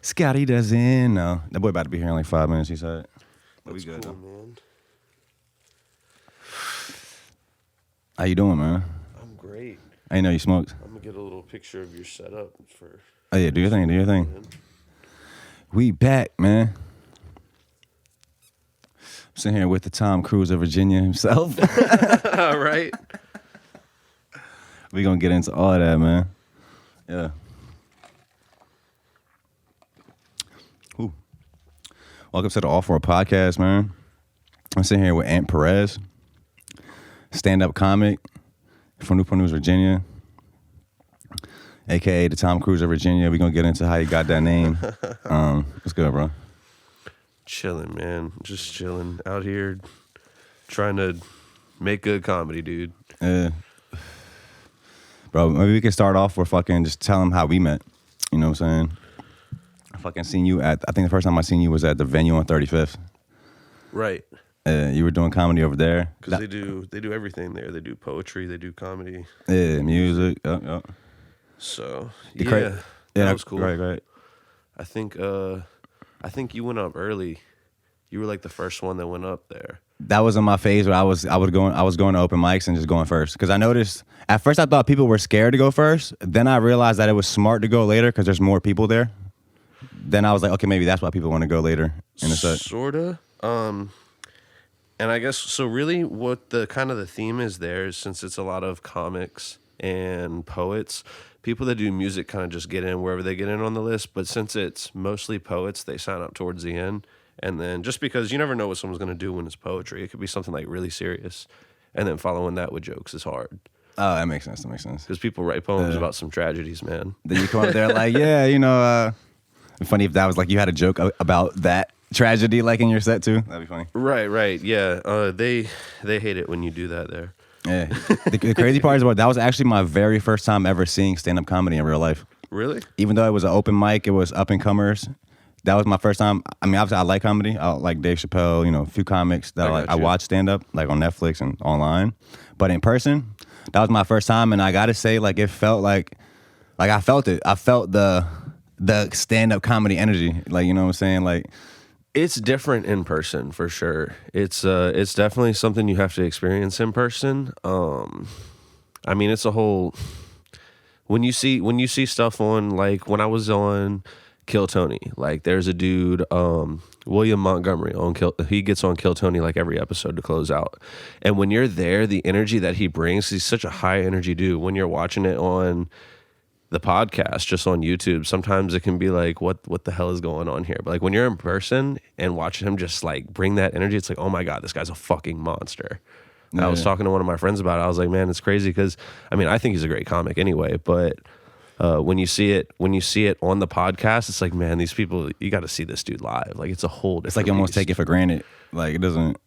Scotty doesn't know. That boy about to be here in like 5 minutes, he said. But we That's good, cool, though. man. How you doing, man? I'm great. I didn't know you smoked. I'm gonna get a little picture of your setup for. Oh, yeah, do your thing, Man. We back, man. I'm sitting here with the Tom Cruise of Virginia himself. All right. We gonna get into all of that, man. Yeah. Ooh. Welcome to the Off-World Podcast, man. I'm sitting here with Ant Perez, stand-up comic from Newport, Virginia, a.k.a. the Tom Cruise of Virginia. We're going to get into how you got that name. What's good, bro? Chilling, man. Just chilling out here, trying to make good comedy, dude. Bro, maybe we can start off with fucking just tell them how we met. You know what I'm saying? I fucking seen you I think the first time I seen you was at the venue on 35th. Right. You were doing comedy over there. Because they do everything there. They do poetry, they do comedy. Yeah, music. Yep. So Yeah, that was cool. Right. I think you went up early. You were like the first one that went up there. That was in my phase where I was going to open mics and just going first. Because I noticed at first I thought people were scared to go first. Then I realized that it was smart to go later because there's more people there. Then I was like, okay, maybe that's why people want to go later in the set. Sorta. And I guess so. Really, what the kind of the theme is there is, since it's a lot of comics and poets, people that do music kind of just get in wherever they get in on the list. But since it's mostly poets, they sign up towards the end. And then just because you never know what someone's going to do when it's poetry, it could be something like really serious. And then following that with jokes is hard. Oh, that makes sense. Because people write poems about some tragedies, man. Then you come up there like, yeah, you know, funny if that was like you had a joke about that tragedy like in your set too. That'd be funny. Right. Yeah. They hate it when you do that there. Yeah. The crazy part is that was actually my very first time ever seeing stand-up comedy in real life. Really? Even though it was an open mic, it was up and comers. That was my first time. I mean, obviously I like comedy. I like Dave Chappelle, you know, a few comics that I watch stand-up like on Netflix and online. But in person, that was my first time, and I gotta say, like, it felt like I felt it. I felt the stand-up comedy energy. Like, you know what I'm saying? Like, it's different in person for sure. It's definitely something you have to experience in person. I mean, it's a whole when you see stuff on, like when I was on Kill Tony, like there's a dude, William Montgomery he gets on Kill Tony like every episode to close out. And when you're there, the energy that he brings, he's such a high energy dude. When you're watching it on the podcast, just on YouTube, sometimes it can be like, what the hell is going on here? But like when you're in person and watching him just like bring that energy, it's like, oh my God, this guy's a fucking monster. Yeah. I was talking to one of my friends about it. I was like, man, it's crazy because, I mean, I think he's a great comic anyway, but when you see it on the podcast, it's like, man, these people, you got to see this dude live. Like it's a whole different it's like you almost take it for granted. Like it doesn't.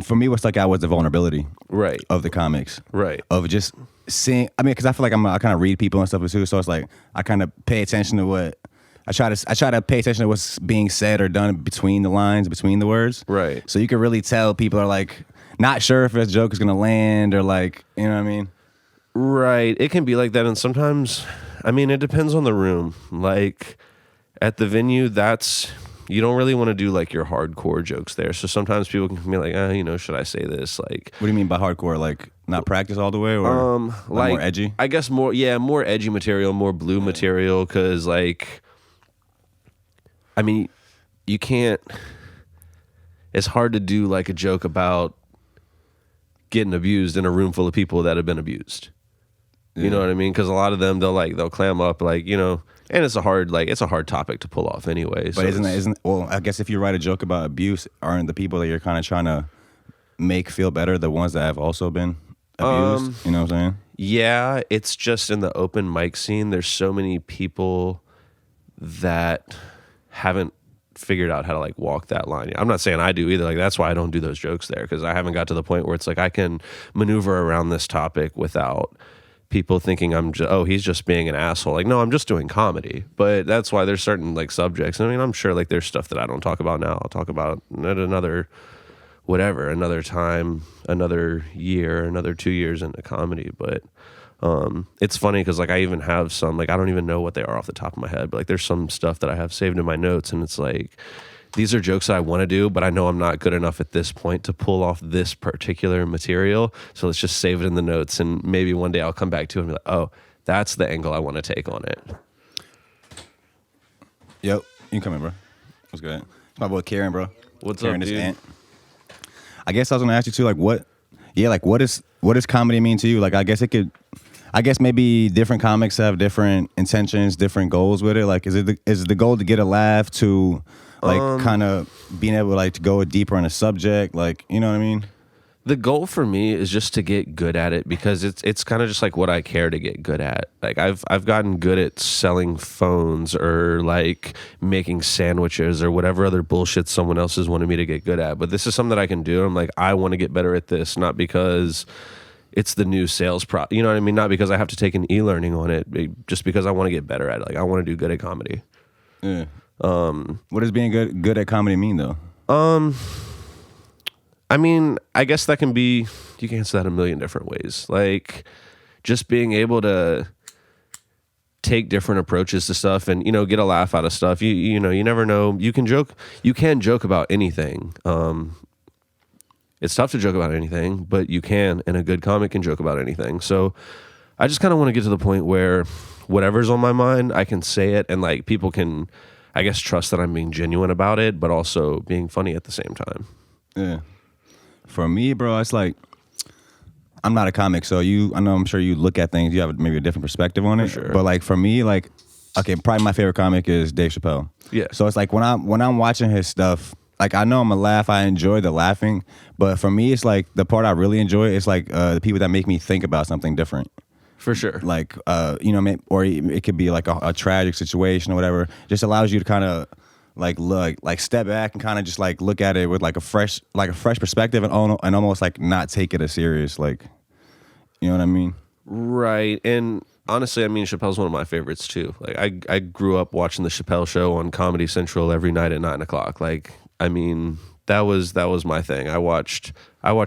For me, what stuck out was the vulnerability, right, of the comics, right, of just seeing. I mean, because I feel like I kind of read people and stuff too, so it's like I kind of pay attention to what I try to pay attention to what's being said or done between the lines, between the words, right. So you can really tell people are like not sure if a joke is gonna land or like, you know what I mean, right. It can be like that, and sometimes, I mean, it depends on the room. Like at the venue, you don't really want to do like your hardcore jokes there. So sometimes people can be like, you know, should I say this? Like, what do you mean by hardcore? Like not practice all the way, or like more edgy? I guess more edgy material, more blue material. Because like, I mean, you can't. It's hard to do like a joke about getting abused in a room full of people that have been abused. You know what I mean? Because a lot of them, they'll clam up, like, you know, and it's a hard topic to pull off anyway. But isn't well, I guess if you write a joke about abuse, aren't the people that you're kind of trying to make feel better the ones that have also been abused? You know what I'm saying? Yeah, it's just in the open mic scene, there's so many people that haven't figured out how to like walk that line. I'm not saying I do either. Like that's why I don't do those jokes there, because I haven't got to the point where it's like I can maneuver around this topic without people thinking he's just being an asshole. Like, no, I'm just doing comedy. But that's why there's certain like subjects. I mean, I'm sure like there's stuff that I don't talk about now. I'll talk about at another time, another year, another 2 years into comedy. But It's funny because like I even have some, like I don't even know what they are off the top of my head, but like there's some stuff that I have saved in my notes, and it's like these are jokes that I want to do, but I know I'm not good enough at this point to pull off this particular material. So let's just save it in the notes, and maybe one day I'll come back to it and be like, oh, that's the angle I want to take on it. Yep, you can come in, bro. What's good? It's my boy Karen, bro. What's Karen, up, dude? Ant. I guess I was gonna ask you too, like what does comedy mean to you? Like I guess maybe different comics have different intentions, different goals with it. Like is the goal to get a laugh, to like kind of being able to like to go deeper in a subject, like you know what I mean? The goal for me is just to get good at it, because it's kind of just like what I care to get good at. Like I've gotten good at selling phones or like making sandwiches or whatever other bullshit someone else has wanted me to get good at. But this is something that I can do. I'm like, I want to get better at this, not because it's the new sales you know what I mean? Not because I have to take an e-learning on it, just because I want to get better at it. Like I want to do good at comedy. Yeah. What does being good at comedy mean though? I mean, I guess that can be, you can answer that a million different ways. Like just being able to take different approaches to stuff and, you know, get a laugh out of stuff. You know, you never know. You can joke about anything. It's tough to joke about anything, but you can, and a good comic can joke about anything. So I just kind of want to get to the point where whatever's on my mind, I can say it, and like people can, I guess, trust that I'm being genuine about it, but also being funny at the same time. Yeah. For me, bro, it's like I'm not a comic, so I'm sure you look at things, you have maybe a different perspective on it. For sure. But like for me, like okay, probably my favorite comic is Dave Chappelle. Yeah. So it's like when I'm watching his stuff, like I know I'm a laugh, I enjoy the laughing, but for me it's like the part I really enjoy is like the people that make me think about something different. For sure. Like you know, or it could be like a tragic situation or whatever. Just allows you to kind of like look, like step back and kind of just like look at it with like a fresh perspective, and almost like not take it as serious, like you know what I mean? Right. And honestly, I mean, Chappelle's one of my favorites too. Like I grew up watching the Chappelle Show on Comedy Central every night at 9:00. Like, I mean, that was my thing. I watched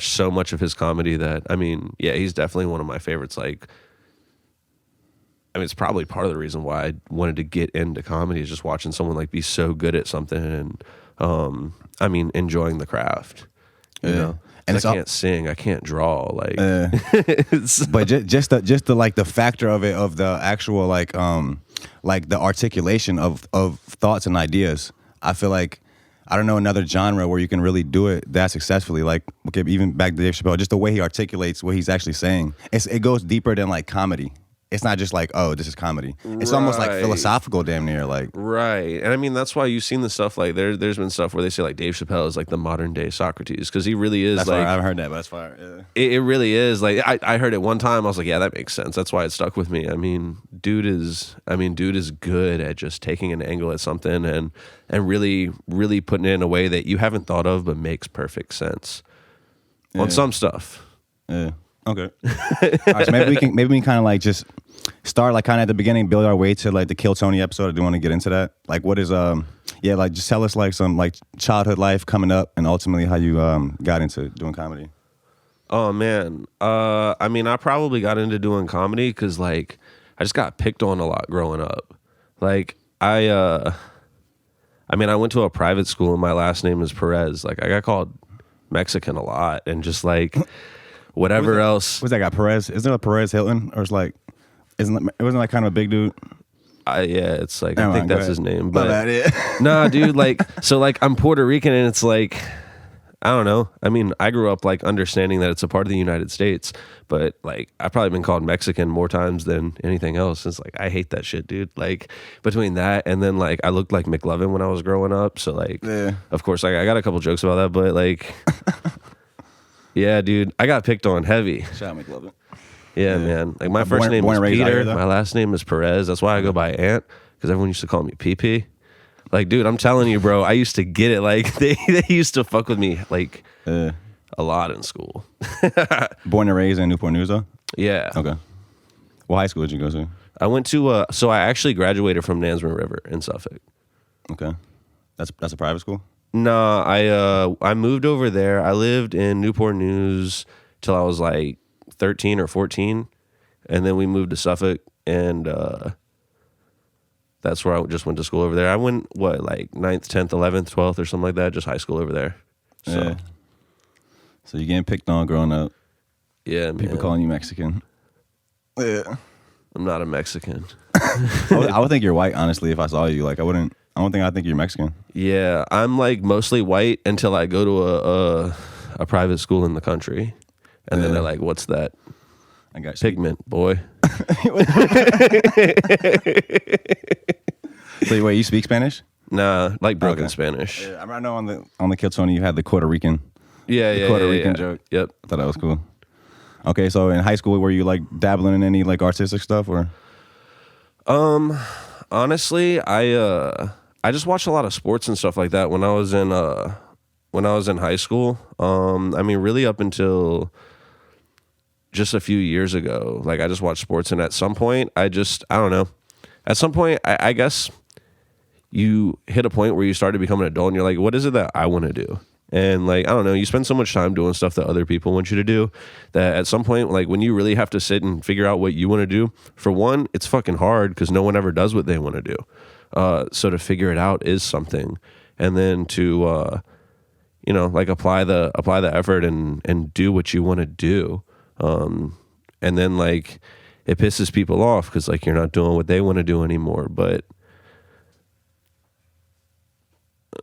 so much of his comedy that, I mean, yeah, he's definitely one of my favorites. Like, I mean, it's probably part of the reason why I wanted to get into comedy, is just watching someone like be so good at something, and I mean, enjoying the craft. You know, and I can't sing, I can't draw, like. But just the like the factor of it, of the actual like the articulation of thoughts and ideas. I feel like I don't know another genre where you can really do it that successfully. Like, okay, even back to Dave Chappelle, just the way he articulates what he's actually saying. It goes deeper than like comedy. It's not just like, oh, this is comedy. It's almost like philosophical, damn near, like. Right. And I mean, that's why you've seen the stuff, like, there's been stuff where they say, like, Dave Chappelle is, like, the modern day Socrates, because he really is, that's like. Fire. I haven't heard that, but that's fire. Yeah. It really is. Like, I heard it one time, I was like, yeah, that makes sense. That's why it stuck with me. I mean, dude is good at just taking an angle at something and really, really putting it in a way that you haven't thought of, but makes perfect sense on some stuff. Yeah. Okay. All right, so maybe we can kind of like just start like kind of at the beginning, build our way to like the Kill Tony episode. I do want to get into that. Like, what is like just tell us like some like childhood life coming up, and ultimately how you got into doing comedy. Oh man, I mean, I probably got into doing comedy because like I just got picked on a lot growing up. Like I mean, I went to a private school and my last name is Perez. Like I got called Mexican a lot, and just like. Whatever else. What's that guy, Perez? Isn't it a Perez Hilton? Or it's like, it wasn't like kind of a big dude? Yeah, it's like, I think that's his name. But about it. Nah, dude, like, so like I'm Puerto Rican, and it's like, I don't know. I mean, I grew up like understanding that it's a part of the United States, but like I've probably been called Mexican more times than anything else. It's like, I hate that shit, dude. Like between that and then like I looked like McLovin when I was growing up. So like, of course, like I got a couple jokes about that, but like... Yeah, dude, I got picked on heavy. Shout out McLovin. Yeah, man. Like my first name is Peter. My last name is Perez. That's why I go by Ant, because everyone used to call me PP. Like, dude, I'm telling you, bro, I used to get it. Like they used to fuck with me like a lot in school. Born and raised in Newport News, though? Yeah. Okay. What high school did you go to? I went to so I actually graduated from Nansemond River in Suffolk. Okay. That's a private school? No, I moved over there. I lived in Newport News till I was like 13 or 14. and then we moved to Suffolk, and that's where I just went to school over there. I went, like 9th, 10th, 11th, 12th or something like that, just high school over there. So, yeah. So you're getting picked on growing up. Yeah, People calling you Mexican. Yeah. I'm not a Mexican. I would think you're white, honestly, if I saw you. Like, I don't think I'd think you're Mexican. Yeah, I'm like mostly white until I go to a private school in the country. And then they're like, what's that? I got you. Pigment, boy. So wait, you speak Spanish? Nah, like broken Spanish. Yeah, I know on the Kill Tony you had the Puerto Rican. Yeah, Puerto Rican joke. Yep. I thought that was cool. Okay, so in high school, were you like dabbling in any like artistic stuff or? Honestly, I just watched a lot of sports and stuff like that when I was in high school. I mean, really up until just a few years ago, like I just watched sports, and at some point, I don't know. At some point, I guess you hit a point where you start to become an adult, and you're like, what is it that I want to do? And like, I don't know, you spend so much time doing stuff that other people want you to do that at some point, like when you really have to sit and figure out what you want to do, for one, it's fucking hard because no one ever does what they want to do. So to figure it out is something. And then to, like apply the effort and do what you want to do. And then like it pisses people off because like you're not doing what they want to do anymore. But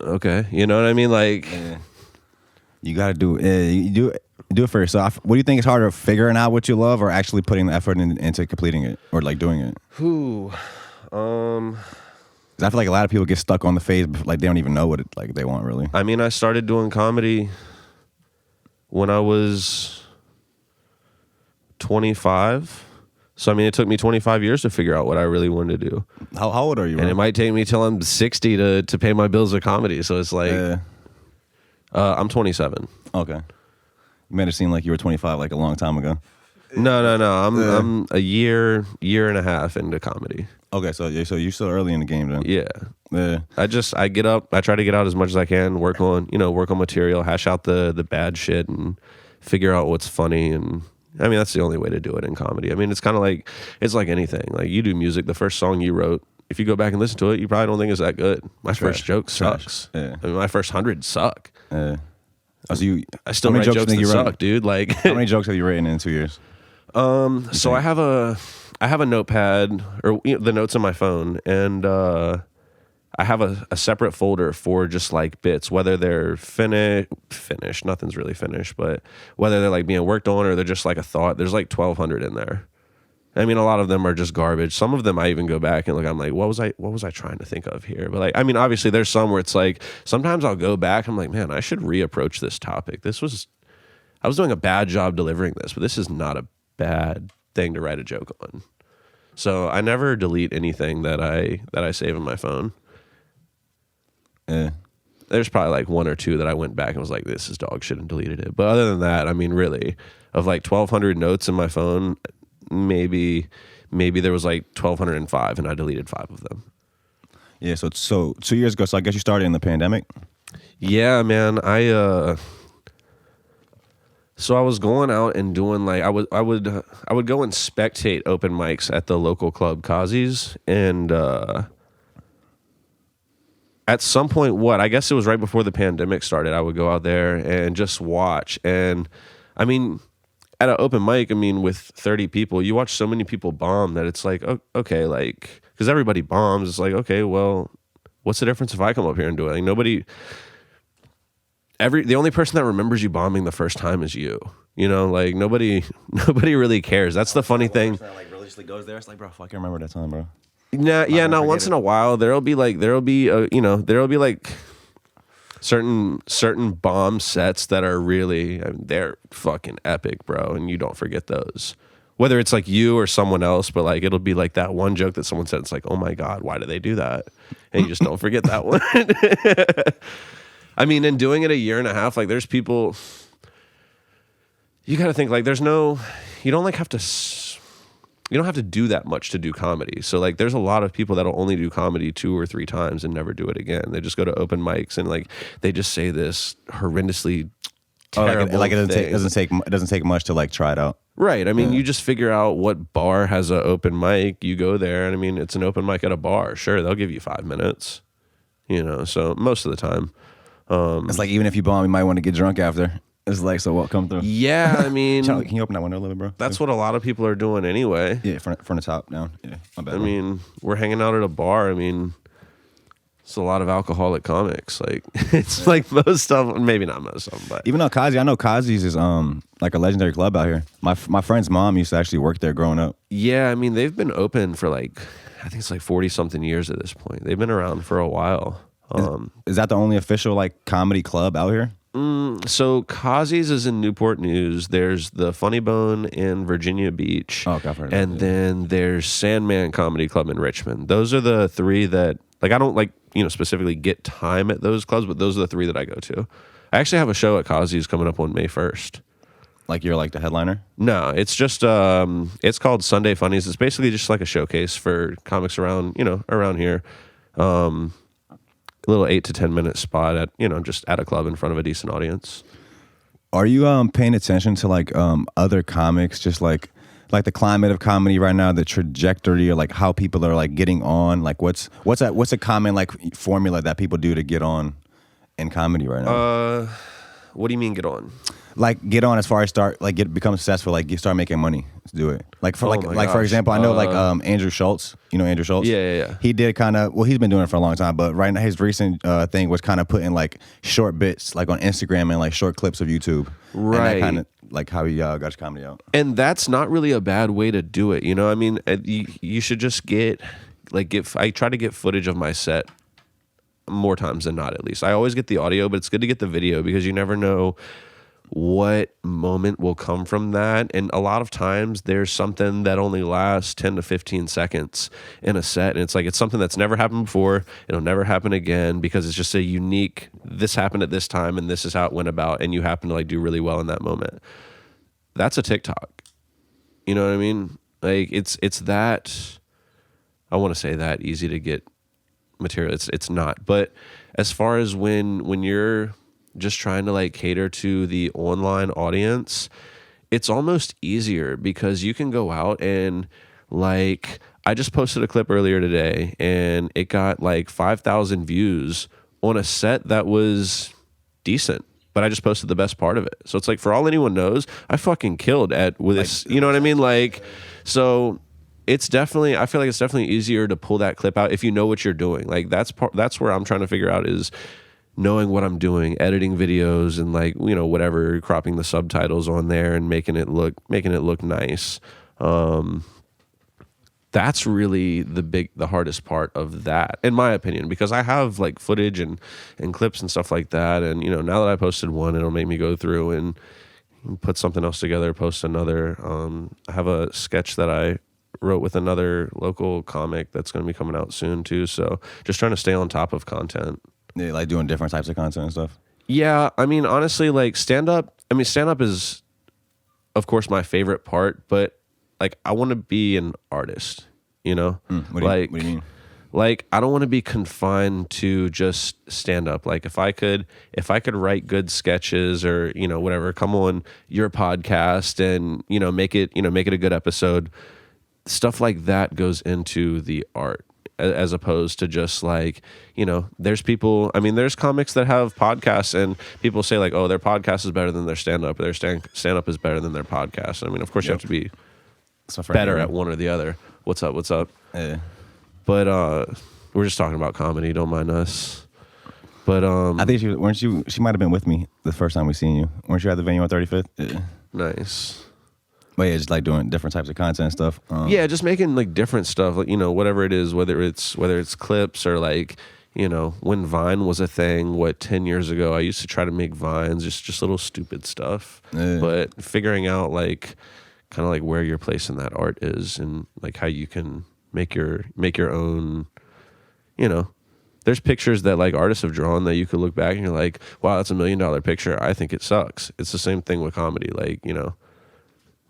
okay, you know what I mean? Like, you got to do it. You do it for yourself. What do you think is harder, figuring out what you love or actually putting the effort into completing it or like doing it? 'Cause I feel like a lot of people get stuck on the phase, like they don't even know what it like they want really. I mean, I started doing comedy when I was 25. So I mean, it took me 25 years to figure out what I really wanted to do. How old are you, bro? And it might take me till I'm 60 to pay my bills with comedy. So it's like, I'm 27. Okay. You made it seem like you were 25 like a long time ago. No. I'm a year and a half into comedy. Okay, so you're still early in the game then. Yeah. I get up, I try to get out as much as I can, work on material, hash out the bad shit and figure out what's funny. And I mean, that's the only way to do it in comedy. I mean, it's kind of like, it's like anything. Like you do music, the first song you wrote, if you go back and listen to it, you probably don't think it's that good. My first joke sucks. Yeah. I mean, my first 100 suck. So I still write jokes that suck, dude. Like, how many jokes have you written in 2 years? So I have a notepad or the notes on my phone, and I have a separate folder for just like bits, whether they're finished, nothing's really finished, but whether they're like being worked on or they're just like a thought. There's like 1,200 in there. I mean, a lot of them are just garbage. Some of them I even go back and look, I'm like, what was I trying to think of here? But like, I mean, obviously there's some where it's like, sometimes I'll go back, I'm like, man, I should reapproach this topic. I was doing a bad job delivering this, but this is not a bad thing to write a joke on. So I never delete anything that I save in my phone. There's probably like one or two that I went back and was like, this is dog shit, and deleted it. But other than that, I mean, really, of like 1,200 notes in my phone, maybe there was like 1,205 and I deleted 5 of them. Yeah, so 2 years ago, so I guess you started in the pandemic? Yeah, man. So I was going out and doing like I would go and spectate open mics at the local club Kazi's, and at some point, I guess it was right before the pandemic started, I would go out there and just watch. And I mean, at an open mic, I mean, with 30 people, you watch so many people bomb that it's like, okay, like, because everybody bombs. It's like, okay, well, what's the difference if I come up here and do it? Like the only person that remembers you bombing the first time is you. You know, like nobody really cares. That's the funny thing. Like religiously goes there. It's like, bro, fuck, I can't remember that time, bro. Now once in a while there'll be like certain bomb sets that are really, I mean, they're fucking epic, bro, and you don't forget those. Whether it's like you or someone else, but like it'll be like that one joke that someone said, it's like, oh my God, why do they do that? And you just don't forget that one. I mean, in doing it a year and a half, like there's people, you got to think like you don't have to do that much to do comedy. So like there's a lot of people that'll only do comedy 2 or 3 times and never do it again. They just go to open mics and like they just say this horrendously terrible it doesn't take much to like try it out. Right. I mean, you just figure out what bar has an open mic. You go there, and I mean, it's an open mic at a bar. Sure, they'll give you 5 minutes. So most of the time, it's like even if you bomb, you might want to get drunk after. It's like, so what? Come through. Yeah, I mean, can you open that window a little bit, bro? That's what a lot of people are doing anyway. Yeah, from the top down. Yeah, my bad. I mean, we're hanging out at a bar. I mean, it's a lot of alcoholic comics. Like, it's like most of them, maybe not most of them, but even though I know Kazi's is like a legendary club out here. My friend's mom used to actually work there growing up. Yeah, I mean, they've been open for like, I think it's like 40 something years at this point. They've been around for a while. Is that the only official like comedy club out here? So Kazi's is in Newport News. There's the Funny Bone in Virginia Beach. Oh, okay, and then there's Sandman Comedy Club in Richmond. Those are the three that, like, I don't like, specifically get time at those clubs, but those are the three that I go to. I actually have a show at Kazi's coming up on May 1st. Like you're like the headliner? No, it's just it's called Sunday Funnies. It's basically just like a showcase for comics around here. A little 8 to 10 minute spot at just at a club in front of a decent audience. Are you paying attention to like other comics, just like the climate of comedy right now, the trajectory, or like how people are like getting on? Like what's a common like formula that people do to get on in comedy right now? What do you mean get on? Like get on as far as become successful, like you start making money to do it. Like for for example, I know like Andrew Schultz. You know Andrew Schultz? Yeah. He did he's been doing it for a long time, but right now his recent thing was kind of putting like short bits like on Instagram and like short clips of YouTube. Right. And that kind of like how he got his comedy out. And that's not really a bad way to do it. I mean, you should just I try to get footage of my set more times than not, at least. I always get the audio, but it's good to get the video because you never know what moment will come from that. And a lot of times there's something that only lasts 10 to 15 seconds in a set. And it's like, it's something that's never happened before. It'll never happen again because it's just a unique, this happened at this time and this is how it went about. And you happen to like do really well in that moment. That's a TikTok. You know what I mean? Like it's that, I want to say that easy to get material. It's not. But as far as when you're just trying to like cater to the online audience, it's almost easier because you can go out and like, I just posted a clip earlier today and it got like 5,000 views on a set that was decent, but I just posted the best part of it. So it's like, for all anyone knows, I fucking killed this, you know what I mean? Like, so it's definitely, I feel like it's definitely easier to pull that clip out if you know what you're doing. Like that's where I'm trying to figure out is knowing what I'm doing, editing videos and like, whatever, cropping the subtitles on there and making it look nice. That's really the hardest part of that, in my opinion, because I have like footage and clips and stuff like that. And, now that I posted one, it'll make me go through and put something else together, post another. I have a sketch that I wrote with another local comic that's going to be coming out soon too. So just trying to stay on top of content. Yeah, like doing different types of content and stuff. Yeah, I mean, honestly, like stand-up is, of course, my favorite part, but like I want to be an artist, What do you mean? Like I don't want to be confined to just stand-up. Like if I could write good sketches or, whatever, come on your podcast and, make it a good episode, stuff like that goes into the art. As opposed to just like, there's comics that have podcasts and people say like, oh, their podcast is better than their stand-up, or their stand-up is better than their podcast. I mean, of course you have to be better at one or the other. What's up? Yeah. But we're just talking about comedy, don't mind us. But I think she might have been with me the first time we seen you. Weren't you at the venue on 35th? Yeah. Nice. But yeah, just like doing different types of content and stuff. Yeah, just making like different stuff, like whatever it is, whether it's clips or like when Vine was a thing, 10 years ago, I used to try to make Vines, just little stupid stuff. Yeah. But figuring out like kind of like where your place in that art is and like how you can make your own. There's pictures that like artists have drawn that you could look back and you're like, wow, that's $1 million picture. I think it sucks. It's the same thing with comedy, like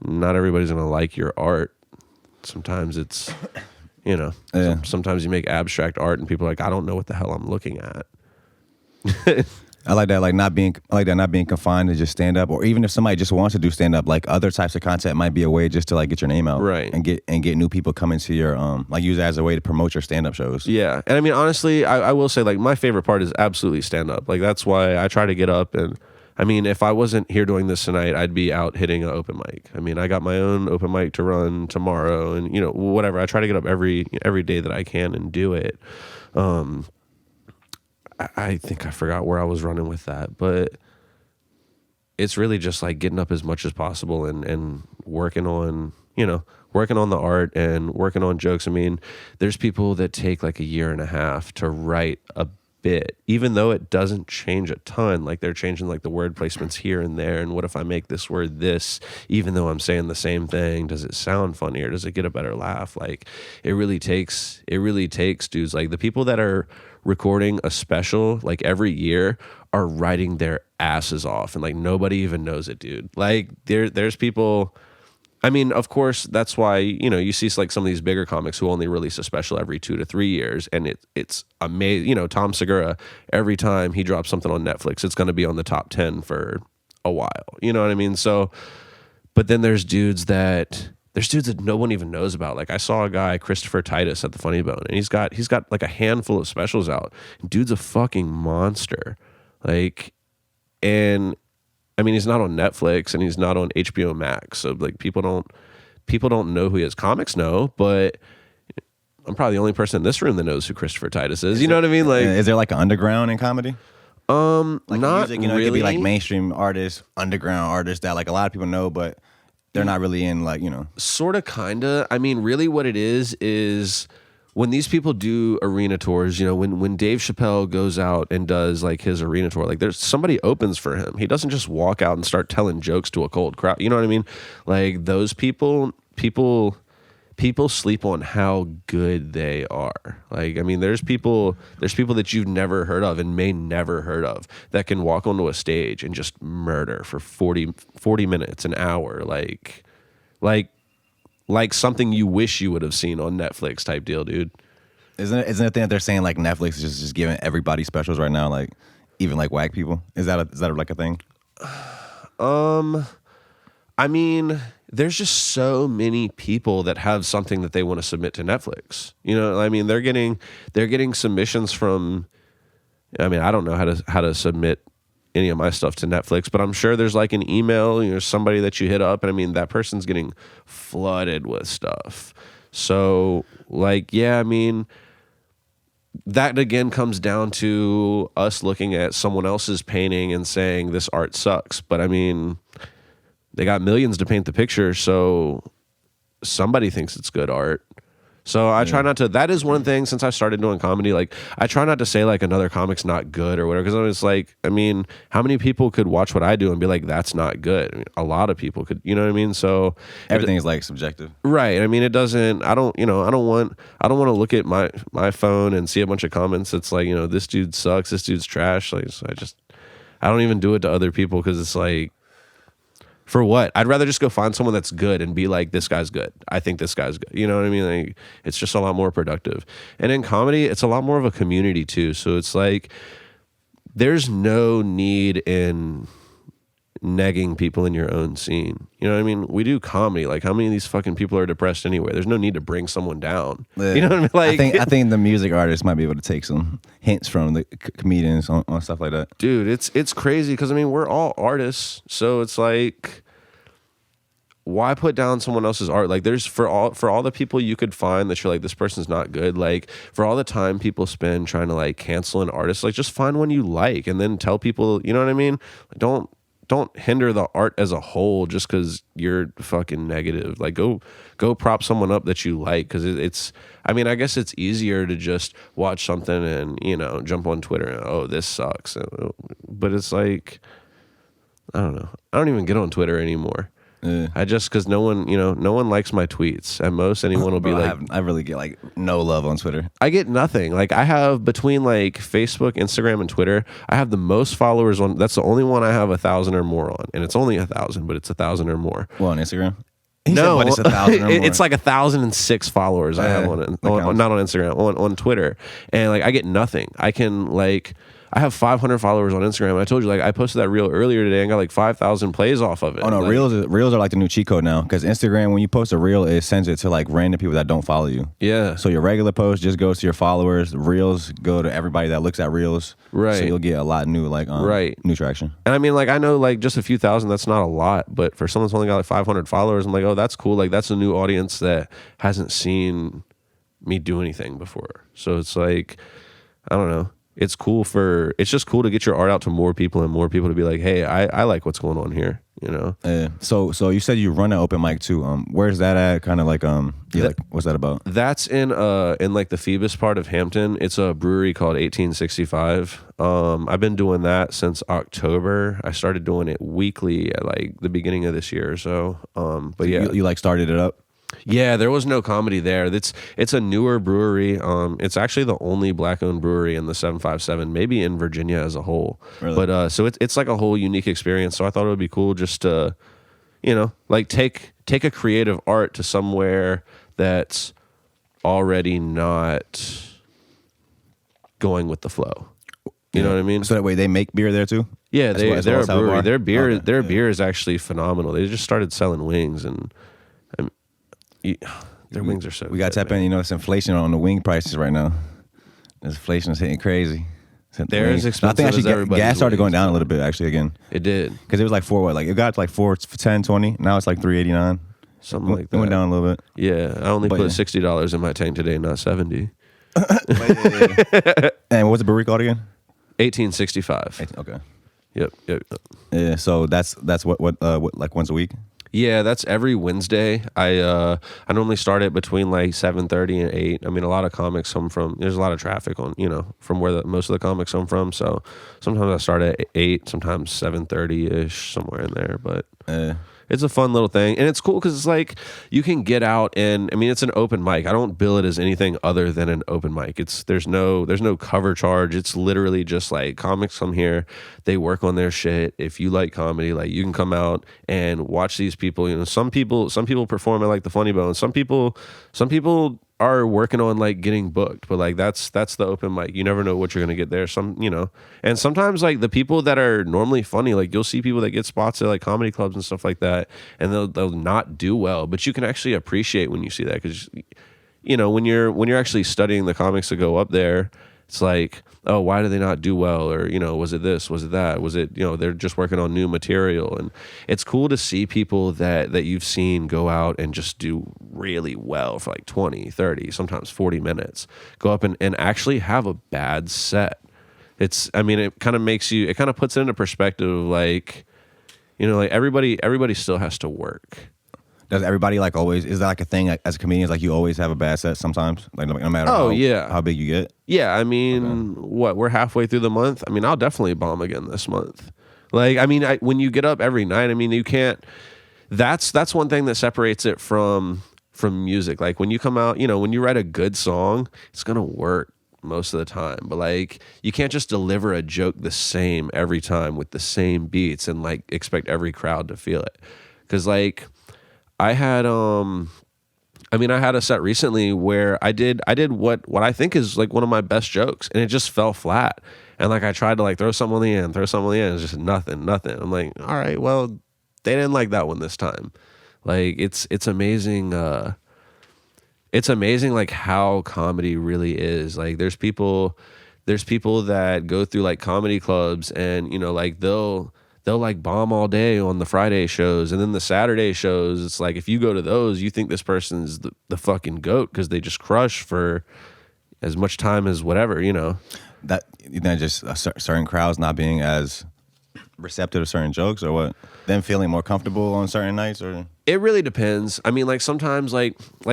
not everybody's going to like your art. Sometimes it's, sometimes you make abstract art and people are like, I don't know what the hell I'm looking at. I like that, not being confined to just stand up, or even if somebody just wants to do stand up, like other types of content might be a way just to like get your name out, right? And get new people coming to your like use it as a way to promote your stand up shows. Yeah, and I mean honestly, I will say like my favorite part is absolutely stand up. Like that's why I try to get up, and I mean if I wasn't here doing this tonight, I'd be out hitting an open mic. I mean I got my own open mic to run tomorrow, and whatever. I try to get up every day that I can and do it. I think I forgot where I was running with that, but it's really just like getting up as much as possible and working on, working on the art and working on jokes. I mean, there's people that take like a year and a half to write a bit, even though it doesn't change a ton. Like they're changing like the word placements here and there. And what if I make this word this, even though I'm saying the same thing? Does it sound funnier? Does it get a better laugh? Like it really takes dudes. Like the people that are recording a special like every year are writing their asses off, and like nobody even knows it, dude. Like there's people. I mean, of course, that's why you see like some of these bigger comics who only release a special every 2 to 3 years, and it's amazing. Tom Segura, every time he drops something on Netflix, it's going to be on the top 10 for a while. You know what I mean? So, but then there's dudes that no one even knows about. Like I saw a guy, Christopher Titus, at the Funny Bone, and he's got like a handful of specials out. Dude's a fucking monster. Like, and I mean, he's not on Netflix and he's not on HBO Max. So like people don't know who he is. Comics know, but I'm probably the only person in this room that knows who Christopher Titus is. You know what I mean? Like, is there like an underground in comedy? Like not music, really. It could be like mainstream artists, underground artists that like a lot of people know, but they're not really in like, Sort of, kind of. I mean, really what it is when these people do arena tours, when Dave Chappelle goes out and does like his arena tour, like there's somebody opens for him. He doesn't just walk out and start telling jokes to a cold crowd. You know what I mean? Like those people sleep on how good they are. Like, I mean, there's people that you've never heard of and may never heard of that can walk onto a stage and just murder for 40 minutes, an hour. Like something you wish you would have seen on Netflix type deal, dude. Isn't it a thing that they're saying like Netflix is just giving everybody specials right now, like even like whack people? Is that like a thing? I mean, there's just so many people that have something that they want to submit to Netflix. I mean, they're getting submissions from. I mean, I don't know how to submit any of my stuff to Netflix, but I'm sure there's like an email, somebody that you hit up, and I mean that person's getting flooded with stuff. So like, yeah, I mean that again comes down to us looking at someone else's painting and saying this art sucks. But I mean, they got millions to paint the picture, so somebody thinks it's good art. So I try not to. That is one thing since I started doing comedy. Like I try not to say like another comic's not good or whatever, because I'm just like, I mean, how many people could watch what I do and be like, that's not good? I mean, a lot of people could. You know what I mean? So everything is like subjective, right? I mean, it doesn't. I don't want to look at my phone and see a bunch of comments. It's like, this dude sucks. This dude's trash. Like, so I don't even do it to other people because it's like. For what? I'd rather just go find someone that's good and be like, this guy's good. I think this guy's good. You know what I mean? Like, it's just a lot more productive. And in comedy, it's a lot more of a community too. So it's like, there's no need in negging people in your own scene. You know what I mean? We do comedy. Like, how many of these fucking people are depressed anyway? There's no need to bring someone down. Yeah. You know what I mean? Like, I think the music artists might be able to take some hints from the comedians on stuff like that. Dude, it's crazy because I mean we're all artists, so it's like, why put down someone else's art? Like, there's for all the people you could find that you're like, this person's not good. Like, for all the time people spend trying to like cancel an artist, like just find one you like and then tell people. You know what I mean? Don't hinder the art as a whole just because you're fucking negative. Like, go prop someone up that you like, because it's. I mean, I guess it's easier to just watch something and jump on Twitter and this sucks, but it's like, I don't know. I don't even get on Twitter anymore. I just, because no one likes my tweets. At most, anyone will be like, I really get like no love on Twitter. I get nothing. Like, I have between like Facebook, Instagram, and Twitter, I have the most followers on. That's the only one I have 1,000 or more on, and it's only 1,000, but it's 1,000 or more. Well, on Instagram. No, but it's 1,000 or more. It's like 1,006 followers I have on not on Instagram, on Twitter, and like I get nothing. I can like. I have 500 followers on Instagram. And I told you, like, I posted that reel earlier today and got like 5,000 plays off of it. Oh no, like, reels are like the new cheat code now. Because Instagram, when you post a reel, it sends it to like random people that don't follow you. Yeah. So your regular post just goes to your followers. Reels go to everybody that looks at reels. Right. So you'll get a lot new new traction. And I mean, like, I know like just a few thousand, that's not a lot, but for someone that's only got like 500 followers, I'm like, oh, that's cool. Like, that's a new audience that hasn't seen me do anything before. So it's like, I don't know. It's just cool to get your art out to more people and more people to be like, hey, I like what's going on here, you know? Yeah. So you said you run an open mic too. Where's that at? Kind of like, like, what's that about? That's in like the Phoebus part of Hampton. It's a brewery called 1865. I've been doing that since October. I started doing it weekly at like the beginning of this year or so. But yeah. You like started it up? Yeah, there was no comedy there. It's a newer brewery. It's actually the only black-owned brewery in the 757, maybe in Virginia as a whole. Really? But so it's like a whole unique experience. So I thought it would be cool just to, you know, like take a creative art to somewhere that's already not going with the flow. You know what I mean? So that way they make beer there too? Yeah, they're a brewery. Their beer, okay. beer is actually phenomenal. They just started selling wings and their wings are so we got to tap in, you know, it's inflation on the wing prices right now. This inflation is hitting crazy. They're as expensive I think actually as everybody's gas started going wings, down a little bit actually again. It did. Because it was like it got to like 410, 20. Now it's like 389. Something like that. It went down a little bit. Yeah, I only put $60 in my tank today, not 70. And what's the brewery called again? 1865. Okay. Yep. Yeah, so that's what like once a week? Yeah, that's every Wednesday. I normally start it between like 7:30 and 8. I mean, a lot of comics come from, there's a lot of traffic on, you know, from where most of the comics come from. So sometimes I start at 8, sometimes 7:30-ish, somewhere in there. But it's a fun little thing. And it's cool because it's like you can get out and, I mean, it's an open mic. I don't bill it as anything other than an open mic. There's no cover charge. It's literally just like comics come here, they work on their shit. If you like comedy, like you can come out and watch these people. You know, some people perform at like the Funny Bone. Some people are working on like getting booked, but like that's the open mic. You never know what you're gonna get there. And sometimes like the people that are normally funny, like you'll see people that get spots at like comedy clubs and stuff like that, and they'll not do well, but you can actually appreciate when you see that, because you know when you're actually studying the comics that go up there, it's like, oh, why do they not do well? Or, you know, was it this? Was it that? Was it, you know, they're just working on new material. And it's cool to see people that you've seen go out and just do really well for like 20, 30, sometimes 40 minutes. Go up and actually have a bad set. It kind of puts it into perspective of like, you know, like everybody still has to work. Does everybody like always, is that like a thing like, as a comedian, like you always have a bad set sometimes? Like no matter how big you get? Yeah, I mean, we're halfway through the month. I mean, I'll definitely bomb again this month. Like, I mean, when you get up every night, I mean, you can't, that's one thing that separates it from music. Like when you come out, you know, when you write a good song, it's going to work most of the time. But like, you can't just deliver a joke the same every time with the same beats and like expect every crowd to feel it. Because like, I had a set recently where I did what I think is like one of my best jokes, and it just fell flat. And like I tried to like throw something on the end. It's just nothing. I'm like, all right, well, they didn't like that one this time. Like it's amazing. It's amazing like how comedy really is. Like there's people that go through like comedy clubs, and you know, like they'll like bomb all day on the Friday shows, and then the Saturday shows, it's like if you go to those, you think this person's the fucking goat because they just crush for as much time as whatever, you know. That just certain crowds not being as receptive to certain jokes, or what? Them feeling more comfortable on certain nights, or it really depends. I mean, like sometimes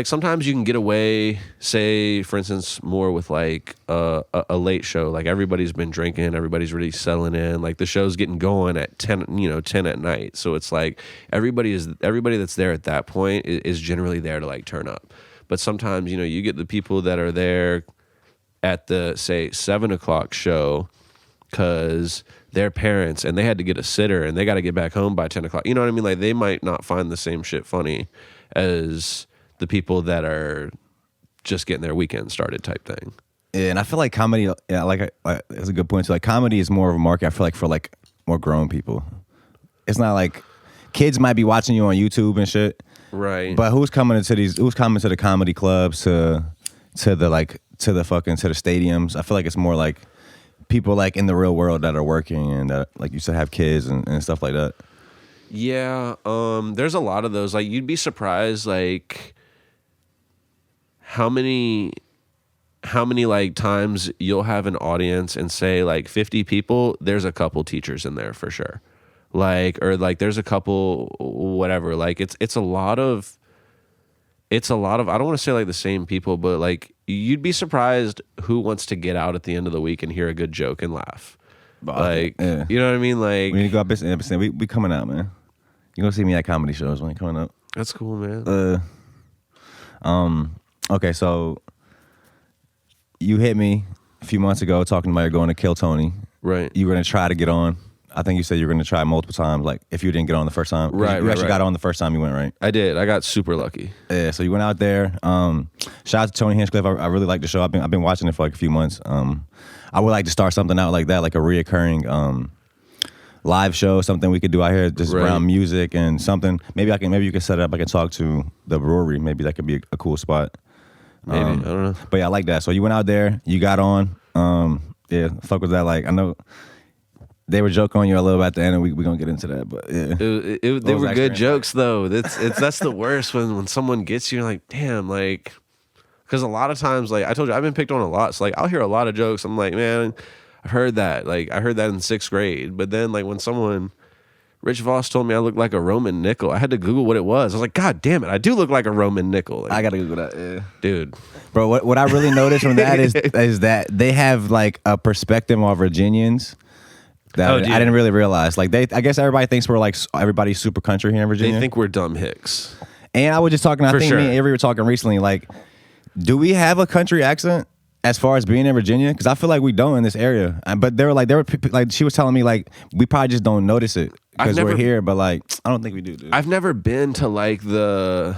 sometimes you can get away, say for instance, more with like a late show. Like everybody's been drinking, everybody's really settling in. Like the show's getting going at 10 at night. So it's like everybody that's there at that point is generally there to like turn up. But sometimes, you know, you get the people that are there at the say 7:00 show because their parents and they had to get a sitter and they got to get back home by 10:00. You know what I mean? Like they might not find the same shit funny as the people that are just getting their weekend started type thing. Yeah, and I feel like comedy, yeah, that's a good point. So like comedy is more of a market. I feel like for like more grown people. It's not like kids might be watching you on YouTube and shit. Right. But who's coming to the comedy clubs to the stadiums? I feel like it's more like people like in the real world that are working and that like used to have kids and stuff like that. Yeah, there's a lot of those. Like you'd be surprised like how many like times you'll have an audience and say like 50 people, there's a couple teachers in there for sure. Like, or like there's a couple whatever. Like it's a lot of I don't want to say like the same people, but like you'd be surprised who wants to get out at the end of the week and hear a good joke and laugh. Like, yeah. You know what I mean? Like we need to go out. We coming out, man. You gonna see me at comedy shows when you coming up. That's cool, man. Okay, so you hit me a few months ago talking about going to Kill Tony. Right. You were gonna try to get on. I think you said you were gonna try multiple times. Like if you didn't get on the first time, right? You actually got on the first time you went, right? I did. I got super lucky. Yeah. So you went out there. Shout out to Tony Hinchcliffe. I really like the show. I've been watching it for like a few months. I would like to start something out like that, like a reoccurring live show, something we could do out here, just around music and something. Maybe you can set it up. I can talk to the brewery. Maybe that could be a cool spot. Maybe I don't know. But yeah, I like that. So you went out there. You got on. Yeah, fuck with that. Like I know. They were joking on you a little bit at the end, and we gonna get into that. But yeah, they were good jokes though. That's the worst when someone gets you, you're like, damn, like, because a lot of times, like I told you, I've been picked on a lot. So like I'll hear a lot of jokes. I'm like, man, I've heard that. Like I heard that in 6th grade. But then like when Rich Voss told me I looked like a Roman nickel, I had to Google what it was. I was like, God damn it, I do look like a Roman nickel. Like, I gotta Google that, yeah. Dude. Bro, what I really noticed from that is that they have like a perspective on Virginians that I didn't really realize. Like I guess everybody thinks we're like everybody's super country here in Virginia. They think we're dumb hicks. And I was just talking. I think me and Avery were talking recently. Like, do we have a country accent as far as being in Virginia? Because I feel like we don't in this area. But they were like she was telling me like we probably just don't notice it because we're here. But like I don't think we do. Dude. I've never been to like the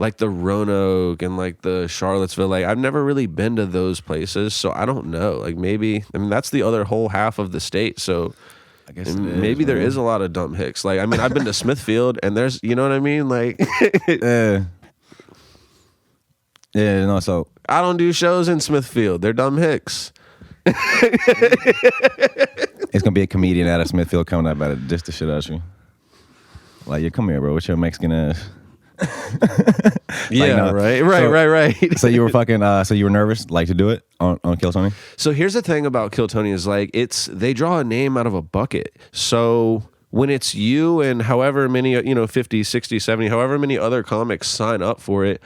Roanoke and like the Charlottesville. Like I've never really been to those places, so I don't know. Like maybe, I mean, that's the other whole half of the state, so I guess maybe there is a lot of dumb hicks. Like I mean, I've been to Smithfield, and there's, you know what I mean, like yeah, no. So I don't do shows in Smithfield. They're dumb hicks. It's gonna be a comedian out of Smithfield coming up about it just to shit out you. Like, yeah, come here, bro. What's your Mexican ass? Yeah, right. So you were so you were nervous, like, to do it on Kill Tony? So here's the thing about Kill Tony is like they draw a name out of a bucket. So when it's you and however many 50, 60, 70, however many other comics sign up for it,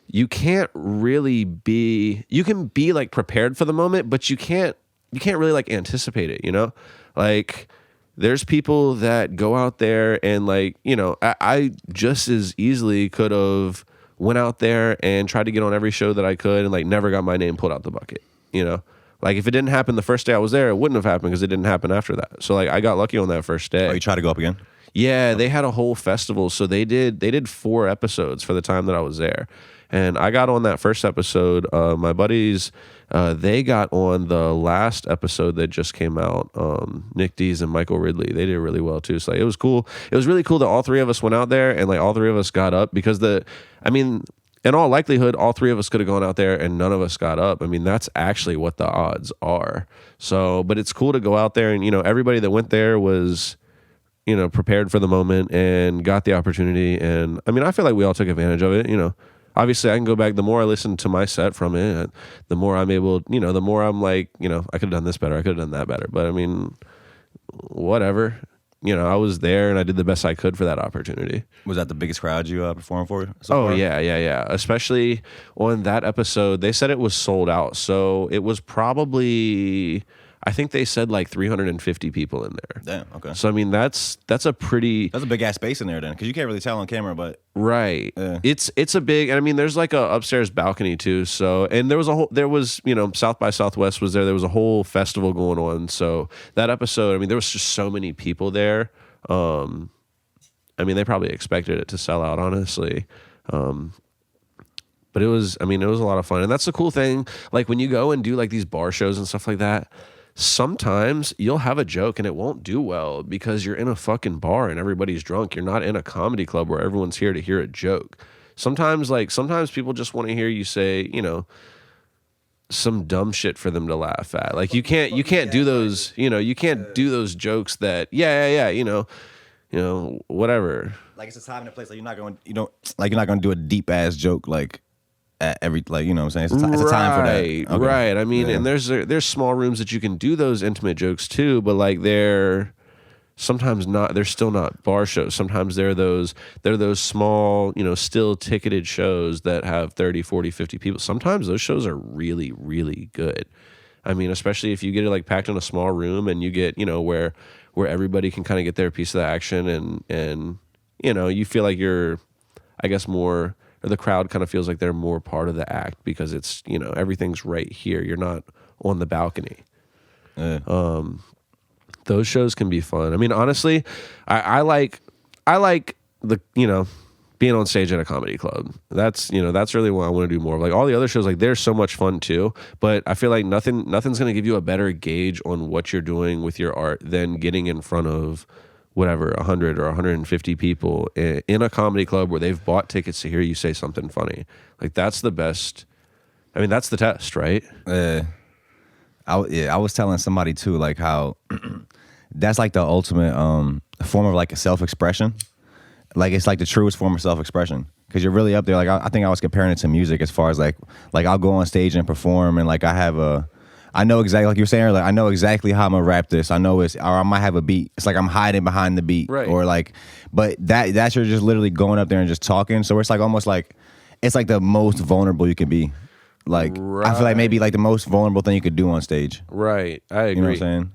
you can't really be. You can be like prepared for the moment, but you can't really like anticipate it. You know, like. There's people that go out there and like, I just as easily could have went out there and tried to get on every show that I could and like never got my name pulled out the bucket, Like if it didn't happen the first day I was there, it wouldn't have happened because it didn't happen after that. So like I got lucky on that first day. Oh, you tried to go up again? Yeah, they had a whole festival. So they did 4 episodes for the time that I was there. And I got on that first episode. My buddies, they got on the last episode that just came out. Nick Dees and Michael Ridley, they did really well too. So like, it was cool. It was really cool that all 3 of us went out there and like all 3 of us got up because in all likelihood, all 3 of us could have gone out there and none of us got up. I mean, that's actually what the odds are. So, but it's cool to go out there and, everybody that went there was, prepared for the moment and got the opportunity. And I mean, I feel like we all took advantage of it, Obviously, I can go back. The more I listen to my set from it, the more I'm able, the more I'm like, I could have done this better. I could have done that better. But I mean, whatever. I was there and I did the best I could for that opportunity. Was that the biggest crowd you performed for? Yeah. Especially on that episode, they said it was sold out. So it was probably, I think they said like 350 people in there. Damn, okay. So I mean, that's a big ass space in there then, because you can't really tell on camera, but right. Yeah. It's a big, and I mean, there's like a upstairs balcony too. So, and there was South by Southwest was there. There was a whole festival going on. So that episode, I mean, there was just so many people there. I mean, they probably expected it to sell out, honestly. But it was a lot of fun. And that's the cool thing. Like when you go and do like these bar shows and stuff like that, sometimes you'll have a joke and it won't do well because you're in a fucking bar and everybody's drunk. You're not in a comedy club where everyone's here to hear a joke. Sometimes people just want to hear you say, you know, some dumb shit for them to laugh at. Like you can't do those, you know, you can't do those jokes that, you know, whatever. Like it's a time and a place. Like you're not going to do a deep ass joke like at every, like, you know what I'm saying? It's a time for that. Okay. Right. I mean, and there's small rooms that you can do those intimate jokes too, but like they're still not bar shows. Sometimes they're those small, you know, still ticketed shows that have 30, 40, 50 people. Sometimes those shows are really, really good. I mean, especially if you get it like packed in a small room and you get, you know, where everybody can kind of get their piece of the action and you know, you feel like you're, I guess, more, or the crowd kind of feels like they're more part of the act because it's, you know, everything's right here. You're not on the balcony. Those shows can be fun. I mean, honestly, I like the, you know, being on stage at a comedy club. That's, you know, that's really what I want to do more. Like all the other shows, like they're so much fun too, but I feel like nothing's going to give you a better gauge on what you're doing with your art than getting in front of whatever, 100 or 150 people in a comedy club where they've bought tickets to hear you say something funny. Like that's the best. I mean, that's the test, right? I was telling somebody too, like how that's like the ultimate form of like a self-expression. Like it's like the truest form of self-expression because you're really up there. Like I think I was comparing it to music as far as like I'll go on stage and perform and like I know exactly, like you were saying earlier, I know exactly how I'm gonna rap this. I know or I might have a beat. It's like I'm hiding behind the beat, right? Or like, but that you're just literally going up there and just talking. So it's like almost like it's like the most vulnerable you can be. Like I feel like maybe like the most vulnerable thing you could do on stage. Right, I agree. You know what I'm saying?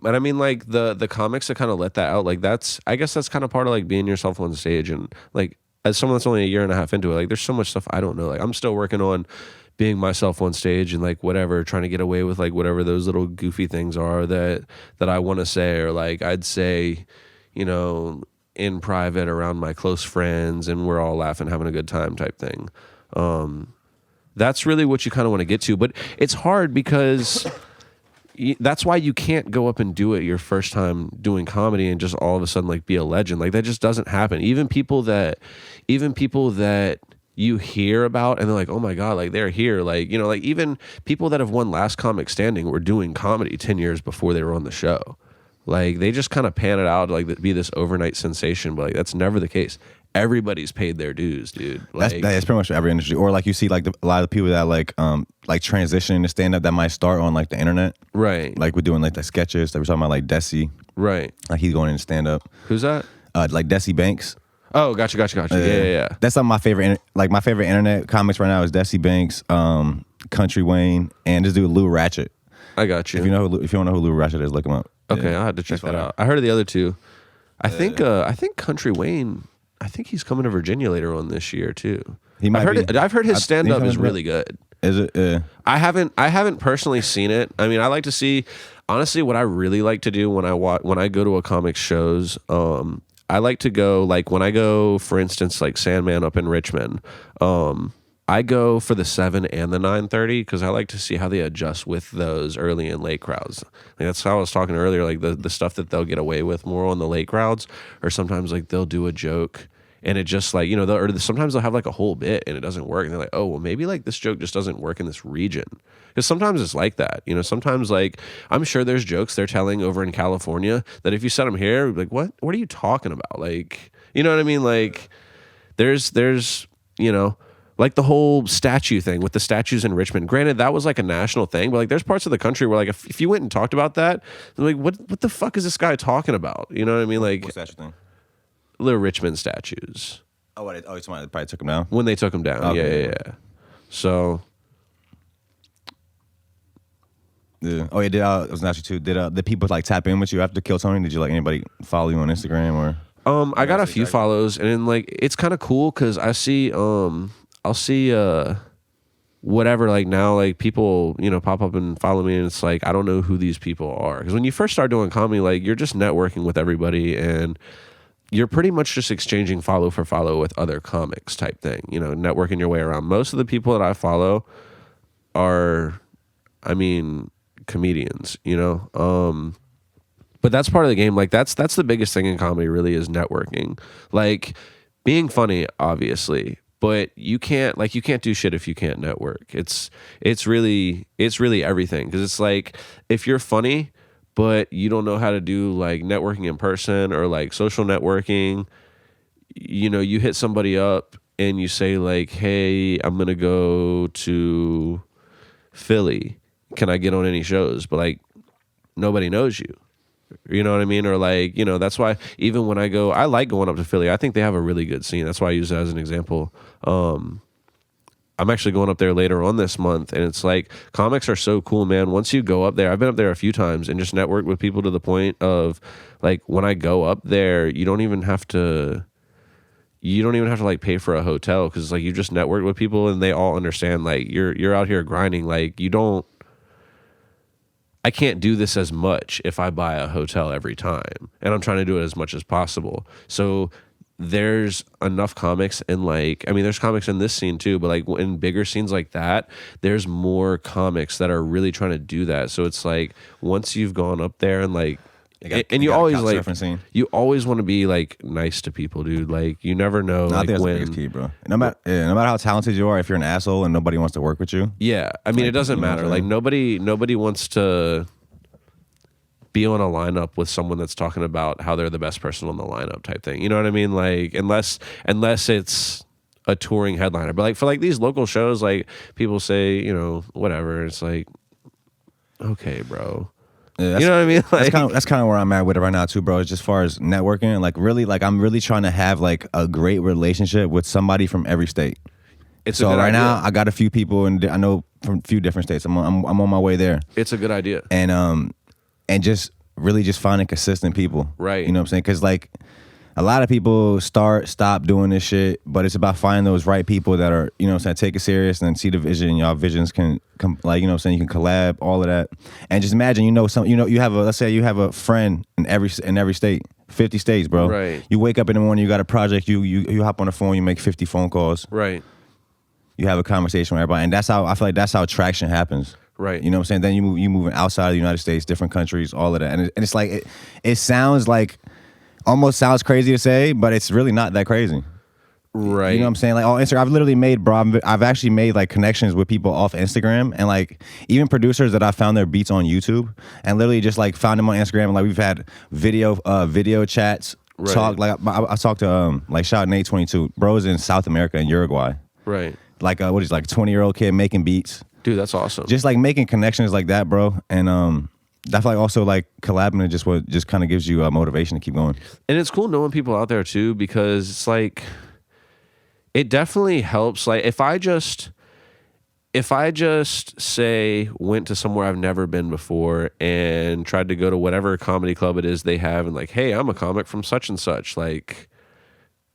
And I mean, like the comics that kind of let that out, like I guess that's kind of part of like being yourself on stage. And like as someone that's only a year and a half into it, like there's so much stuff I don't know. Like I'm still working on being myself on stage and like whatever, trying to get away with like whatever those little goofy things are that I want to say, or like I'd say, you know, in private around my close friends and we're all laughing, having a good time type thing. That's really what you kind of want to get to, but it's hard because that's why you can't go up and do it your first time doing comedy and just all of a sudden like be a legend. Like that just doesn't happen. Even people that you hear about and they're like, oh my God, like they're here. Like, you know, like even people that have won Last Comic Standing were doing comedy 10 years before they were on the show. Like they just kind of pan it out to like be this overnight sensation, but like that's never the case. Everybody's paid their dues, dude. Like, that's pretty much for every industry. Or like you see like a lot of people that like transitioning to stand up that might start on like the internet. Right. Like we're doing like the sketches that we're talking about, like Desi. Right. Like he's going in stand up. Who's that? Like Desi Banks. Oh, gotcha. Yeah. That's some of my favorite, my favorite internet comics right now is Desi Banks, Country Wayne, and this dude Lou Ratchet. I got you. If you don't know who Lou Ratchet is, look him up. Okay, I'll have to check that out. I heard of the other two. I think Country Wayne. I think he's coming to Virginia later on this year too. I've heard his stand up is really good. Is it? I haven't personally seen it. I mean, I like to see. Honestly, what I really like to do when I go to a comic shows, I like to go like when I go, for instance, like Sandman up in Richmond. I go for the 7 and the 9:30 because I like to see how they adjust with those early and late crowds. Like that's how I was talking earlier, like the stuff that they'll get away with more on the late crowds, or sometimes like they'll do a joke and it just like, you know, sometimes they'll have like a whole bit and it doesn't work. And they're like, oh, well, maybe like this joke just doesn't work in this region. Because sometimes it's like that, you know, sometimes like I'm sure there's jokes they're telling over in California that if you said them here, like, what are you talking about? Like, you know what I mean? Like there's, you know, like the whole statue thing with the statues in Richmond. Granted, that was like a national thing, but like there's parts of the country where like if you went and talked about that, like what the fuck is this guy talking about? You know what I mean? Like what statue thing? The Richmond statues. They probably took them down? When they took them down, okay. Yeah. So. Yeah. Oh, yeah. I was asking too. Did the people like tap in with you after Kill Tony? Did you like anybody follow you on Instagram or? I got a few follows, and then like it's kind of cool because I see I'll see whatever, like now like people, you know, pop up and follow me and it's like I don't know who these people are, because when you first start doing comedy, like you're just networking with everybody, and you're pretty much just exchanging follow for follow with other comics type thing, you know, networking your way around. Most of the people that I follow are, I mean, comedians, you know? But that's part of the game. Like that's the biggest thing in comedy really is networking. Like being funny, obviously, but you can't do shit if you can't network. It's really everything. Cause it's like, if you're funny, but you don't know how to do like networking in person or like social networking, you know, you hit somebody up and you say like, hey, I'm going to go to Philly. Can I get on any shows? But like nobody knows you. You know what I mean? Or like, you know, that's why even when I like going up to Philly. I think they have a really good scene. That's why I use it as an example. I'm actually going up there later on this month, and it's like comics are so cool, man. Once you go up there, I've been up there a few times and just networked with people to the point of like when I go up there, you don't even have to like pay for a hotel because like you just network with people and they all understand like you're out here grinding. Like I can't do this as much if I buy a hotel every time, and I'm trying to do it as much as possible. So there's enough comics and like, I mean, there's comics in this scene too, but like in bigger scenes like that, there's more comics that are really trying to do that. So it's like, once you've gone up there and like, you always want to be like nice to people, dude. Like you never know. No, like, I think that's the biggest key, bro. No matter how talented you are, if you're an asshole and nobody wants to work with you. Yeah. I mean, it doesn't matter. Like nobody wants to be on a lineup with someone that's talking about how they're the best person on the lineup type thing. You know what I mean? Like unless it's a touring headliner. But like for like these local shows, like people say, you know, whatever. It's like, okay, bro. Yeah, you know what I mean? Like, that's kind of where I'm at with it right now too, bro. Just as far as networking, like really, like I'm really trying to have like a great relationship with somebody from every state. So right idea. Now I got a few people and I know from a few different states. I'm on my way there. It's a good idea. And just really just finding consistent people. Right. You know what I'm saying? Because like a lot of people stop doing this shit, but it's about finding those right people that are, you know what I'm saying, take it serious and then see the vision. Y'all visions can come, like, you know what I'm saying, you can collab, all of that. And just imagine, let's say you have a friend in every state, 50 states, bro. Right. You wake up in the morning, you got a project, you hop on the phone, you make 50 phone calls. Right. You have a conversation with everybody. And I feel like that's how traction happens. Right. You know what I'm saying? Then you moving outside of the United States, different countries, all of that. And it's like, it sounds like, almost sounds crazy to say, but it's really not that crazy. Right. You know what I'm saying? Like on Instagram, I've actually made like connections with people off Instagram, and like even producers that I found their beats on YouTube, and literally just like found them on Instagram, and like we've had video chats, right. Talk. Like I talked to like shout out Nate 22, bro's in South America and Uruguay. Right. Like what is like 20-year-old kid making beats. Dude, that's awesome. Just like making connections like that, bro, and I feel like also like collabing just kind of gives you motivation to keep going. And it's cool knowing people out there too, because it's like, it definitely helps. Like if I just say went to somewhere I've never been before and tried to go to whatever comedy club it is they have and like, hey, I'm a comic from such and such. Like,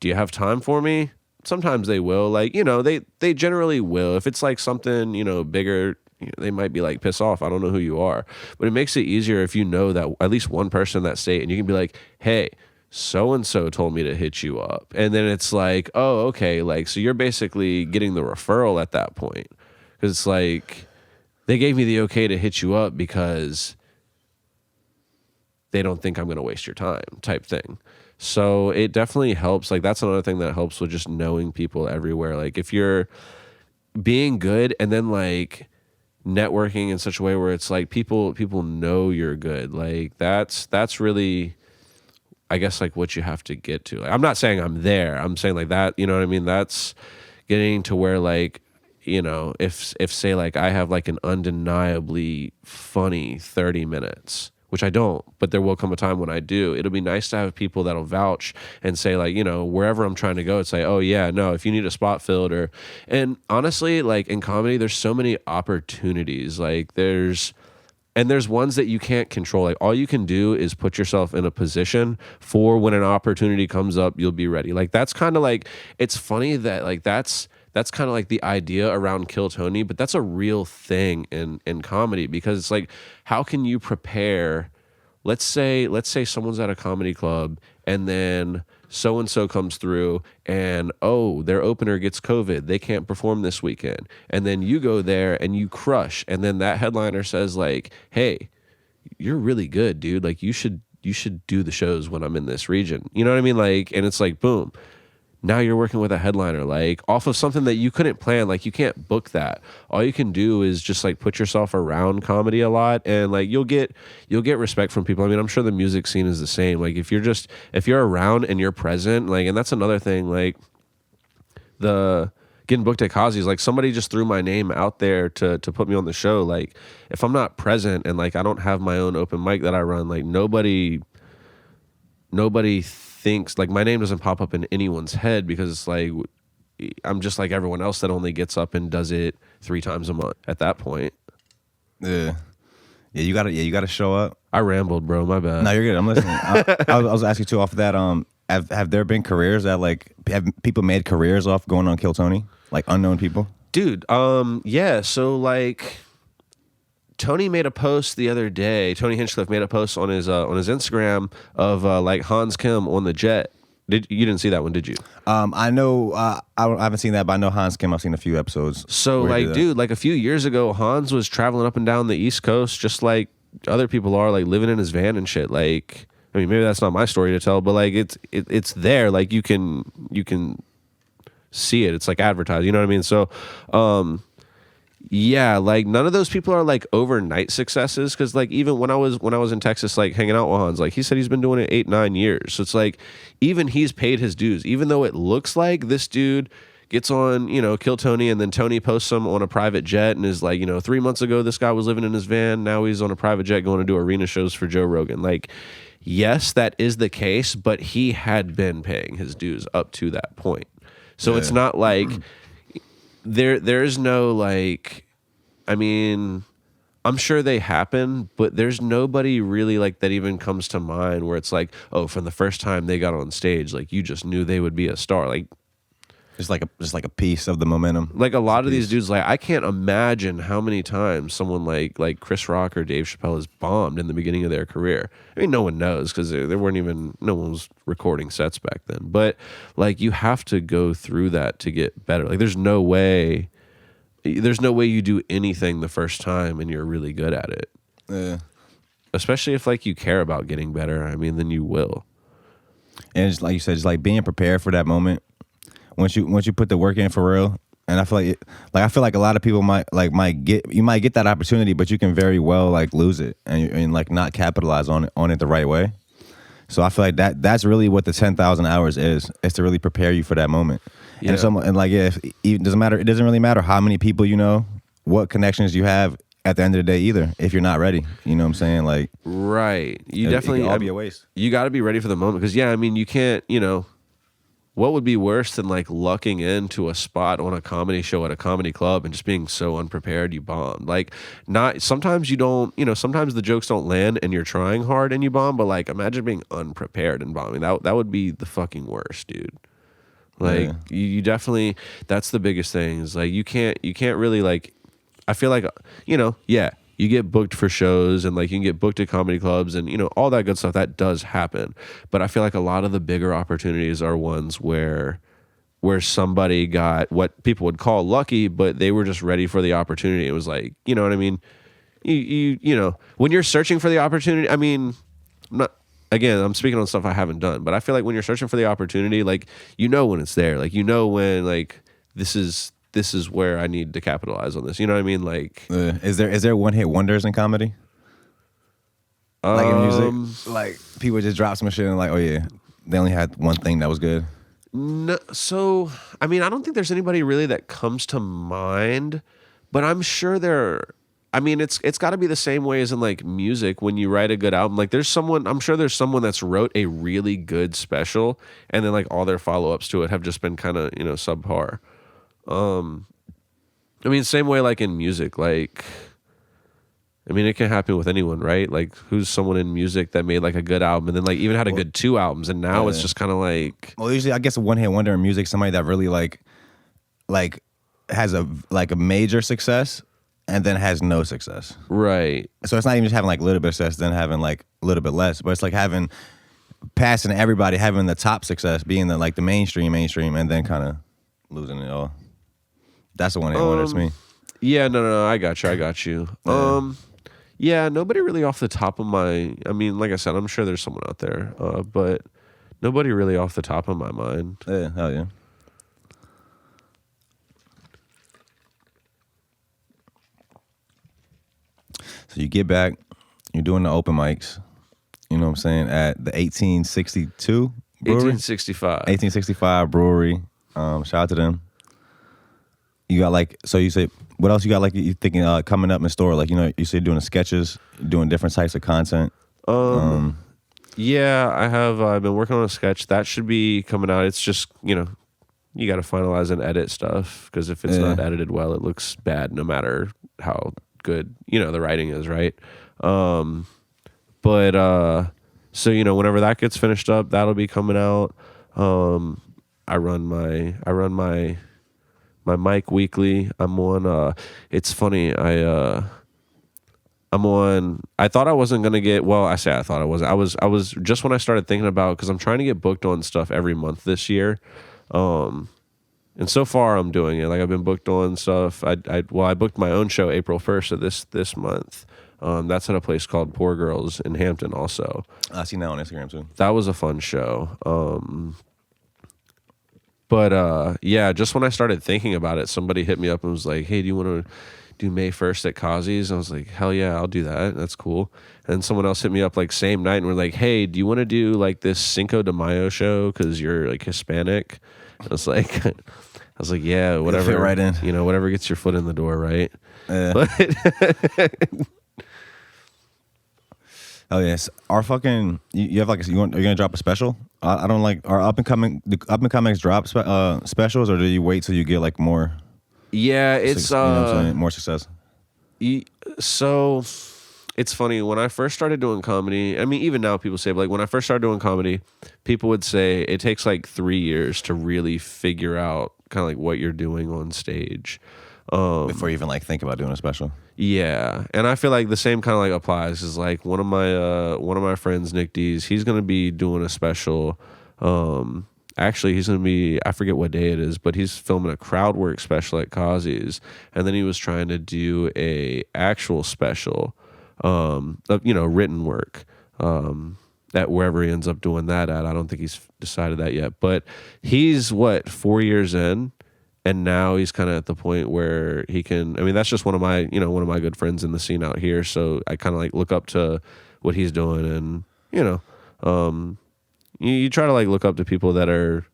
do you have time for me? Sometimes they will. Like, you know, they generally will. If it's like something, you know, bigger, you know, they might be like, piss off, I don't know who you are. But it makes it easier if you know that at least one person in that state, and you can be like, hey, so-and-so told me to hit you up. And then it's like, oh, okay, like, so you're basically getting the referral at that point. Because it's like, they gave me the okay to hit you up because they don't think I'm going to waste your time type thing. So it definitely helps. Like, that's another thing that helps with just knowing people everywhere. Like, if you're being good and then, like, networking in such a way where it's like people know you're good, like that's really, I guess, like what you have to get to. Like, I'm not saying I'm there, I'm saying like that, you know what I mean? That's getting to where, like, you know, if say like I have like an undeniably funny 30 minutes, which I don't, but there will come a time when I do. It'll be nice to have people that'll vouch and say, like, you know, wherever I'm trying to go, it's like, oh yeah, no, if you need a spot filled, and honestly, like in comedy, there's so many opportunities. Like there's ones that you can't control. Like all you can do is put yourself in a position for when an opportunity comes up, you'll be ready. Like that's kind of like, it's funny that like that's kind of like the idea around Kill Tony, but that's a real thing in comedy, because it's like, how can you prepare? Let's say someone's at a comedy club and then so and so comes through and oh, their opener gets COVID, they can't perform this weekend, and then you go there and you crush, and then that headliner says like, hey, you're really good, dude, like you should do the shows when I'm in this region, you know what I mean, like, and it's like boom, now you're working with a headliner, like off of something that you couldn't plan. Like you can't book that. All you can do is just like put yourself around comedy a lot, and like you'll get respect from people. I mean, I'm sure the music scene is the same. Like if you're around and you're present, like, and that's another thing, like the getting booked at Kazi's, like somebody just threw my name out there to put me on the show. Like if I'm not present and like I don't have my own open mic that I run, like nobody thinks, like my name doesn't pop up in anyone's head, because it's like I'm just like everyone else that only gets up and does it 3 times a month at that point. You gotta show up. I rambled, bro, my bad. No, you're good, I'm listening. I was asking too off of that, have there been careers that like, have people made careers off going on Kill Tony, like unknown people? Dude, yeah, so like Tony made a post the other day. Tony Hinchcliffe made a post on his Instagram of like Hans Kim on the jet. You didn't see that one, did you? I know. I haven't seen that, but I know Hans Kim. I've seen a few episodes. So like, dude, like a few years ago, Hans was traveling up and down the East Coast just like other people are, like living in his van and shit. Like, I mean, maybe that's not my story to tell, but like it's there. Like you can see it. It's like advertised. You know what I mean? So, yeah, like none of those people are like overnight successes, because like even when I was in Texas, like hanging out with Hans, like he said he's been doing it 8-9 years. So it's like even he's paid his dues, even though it looks like this dude gets on, you know, Kill Tony, and then Tony posts him on a private jet and is like, you know, 3 months ago this guy was living in his van, now he's on a private jet going to do arena shows for Joe Rogan. Like, yes, that is the case, but he had been paying his dues up to that point. So it's not like there's no like, I mean, I'm sure they happen, but there's nobody really like that even comes to mind where it's like, oh, from the first time they got on stage, like you just knew they would be a star. Like just like a piece of the momentum. Like a lot of these dudes, like I can't imagine how many times someone like Chris Rock or Dave Chappelle has bombed in the beginning of their career. I mean, no one knows, because no one was recording sets back then. But like you have to go through that to get better. Like there's no way you do anything the first time and you're really good at it. Yeah. Especially if like you care about getting better. I mean, then you will. And it's like you said, just like being prepared for that moment. Once you put the work in for real, and I feel like a lot of people might get that opportunity, but you can very well like lose it and like not capitalize on it the right way. So I feel like that's really what the 10,000 hours is to really prepare you for that moment. Yeah. It doesn't really matter how many people you know, what connections you have at the end of the day either, if you're not ready. You know what I'm saying? Like, right. You definitely, it can all be a waste. You got to be ready for the moment, because yeah, I mean, you can't, you know, what would be worse than like lucking into a spot on a comedy show at a comedy club and just being so unprepared you bombed? Like, sometimes you don't, you know, sometimes the jokes don't land and you're trying hard and you bomb, but like imagine being unprepared and bombing. That would be the fucking worst, dude. Like you definitely, that's the biggest thing, is like you can't really like, I feel like, you know, yeah, you get booked for shows and like you can get booked at comedy clubs and, you know, all that good stuff, that does happen. But I feel like a lot of the bigger opportunities are ones where somebody got what people would call lucky, but they were just ready for the opportunity. It was like, you know what I mean? You know, when you're searching for the opportunity, I mean, I'm speaking on stuff I haven't done, but I feel like when you're searching for the opportunity, like, you know when it's there. Like, you know when, like, this is where I need to capitalize on this. You know what I mean? Like, is there one-hit wonders in comedy? Like in music? Like, people just drop some shit and like, oh yeah, they only had one thing that was good? No, so, I mean, I don't think there's anybody really that comes to mind, but I'm sure I mean, it's got to be the same way as in like music. When you write a good album, like I'm sure there's someone that's wrote a really good special, and then like all their follow-ups to it have just been kind of, you know, subpar. I mean, same way like in music, like, I mean, it can happen with anyone, right? Like, who's someone in music that made like a good album and then like even had a good 2 albums, and now it's just kind of like, well, usually I guess a one-hit wonder in music, somebody that really like has a major success and then has no success. Right. So it's not even just having like a little bit of success, then having like a little bit less, but it's like having passing everybody, having the top success, being the mainstream, and then kind of losing it all. That's the one that wonders me. Yeah, no, I got you. Yeah. Yeah, nobody really off the top of my. I mean, like I said, I'm sure there's someone out there, but nobody really off the top of my mind. Yeah, hell yeah. So you get back, you're doing the open mics, you know what I'm saying, at the 1862 brewery? 1865 brewery. Shout out to them. You got so you said, what else you got you thinking coming up in store? You said doing the sketches, doing different types of content. Yeah, I have. I've been working on a sketch that should be coming out. It's just you got to finalize and edit stuff because if it's not edited well, it looks bad no matter how good the writing is, right? So whenever that gets finished up, that'll be coming out. I run my mic weekly. I'm on. It's funny. I'm on. I thought I wasn't gonna get. Well, I thought I wasn't. I was just when I started thinking about because I'm trying to get booked on stuff every month this year. And so far I'm doing it. I've been booked on stuff. I booked my own show April 1st of this month. That's at a place called Poor Girls in Hampton. Also, I seen that on Instagram too. That was a fun show. Yeah, just when I started thinking about it, somebody hit me up and was like, "Hey, do you want to do May 1st at Kazi's?" I was like, "Hell yeah, I'll do that. That's cool." And someone else hit me up same night and were like, "Hey, do you want to do this Cinco de Mayo show because you're Hispanic?" I was like, "Yeah, whatever." Fit right in. Whatever gets your foot in the door, right? But oh yes, our fucking you have you're gonna drop a special. I don't our up and comings drop specials, or do you wait till you get more? Yeah, it's more success. So it's funny when I first started doing comedy. I mean, even now people say, when I first started doing comedy, people would say it takes 3 years to really figure out kind of what you're doing on stage. Before you even think about doing a special. Yeah, and I feel the same kind of applies. Is one of my friends, Nick D's, he's gonna be doing a special. Actually, he's gonna be, I forget what day it is, but he's filming a crowd work special at Kazi's, and then he was trying to do a actual special, of written work. That wherever he ends up doing that at, I don't think he's decided that yet. But he's 4 years in. And now he's kind of at the point where he can. I mean, that's just one of my good friends in the scene out here. So I kind of look up to what he's doing, and you try to look up to people that are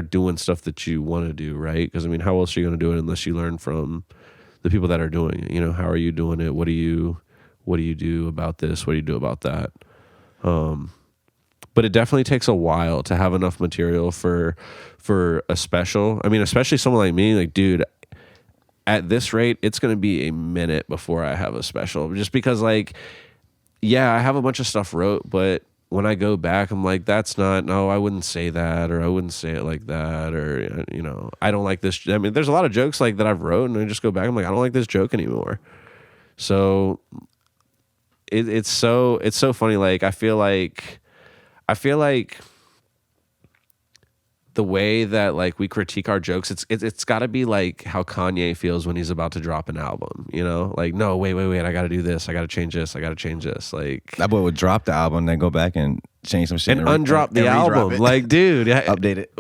doing stuff that you want to do, right? Because I mean, how else are you going to do it unless you learn from the people that are doing it? How are you doing it? What do you do about this? What do you do about that? But it definitely takes a while to have enough material for a special. I mean, especially someone like me, dude, at this rate, it's going to be a minute before I have a special. Just because, yeah, I have a bunch of stuff wrote, but when I go back, I'm I wouldn't say that, or I wouldn't say it like that, or, I don't like this. I mean, there's a lot of jokes that I've wrote, and I just go back, I'm I don't like this joke anymore. So it's so funny. I feel like the way that we critique our jokes, it's got to be how Kanye feels when he's about to drop an album, no, wait, I got to do this, I got to change this, I got to change this. That boy would drop the album, then go back and change some shit and undrop the album. Dude, update it.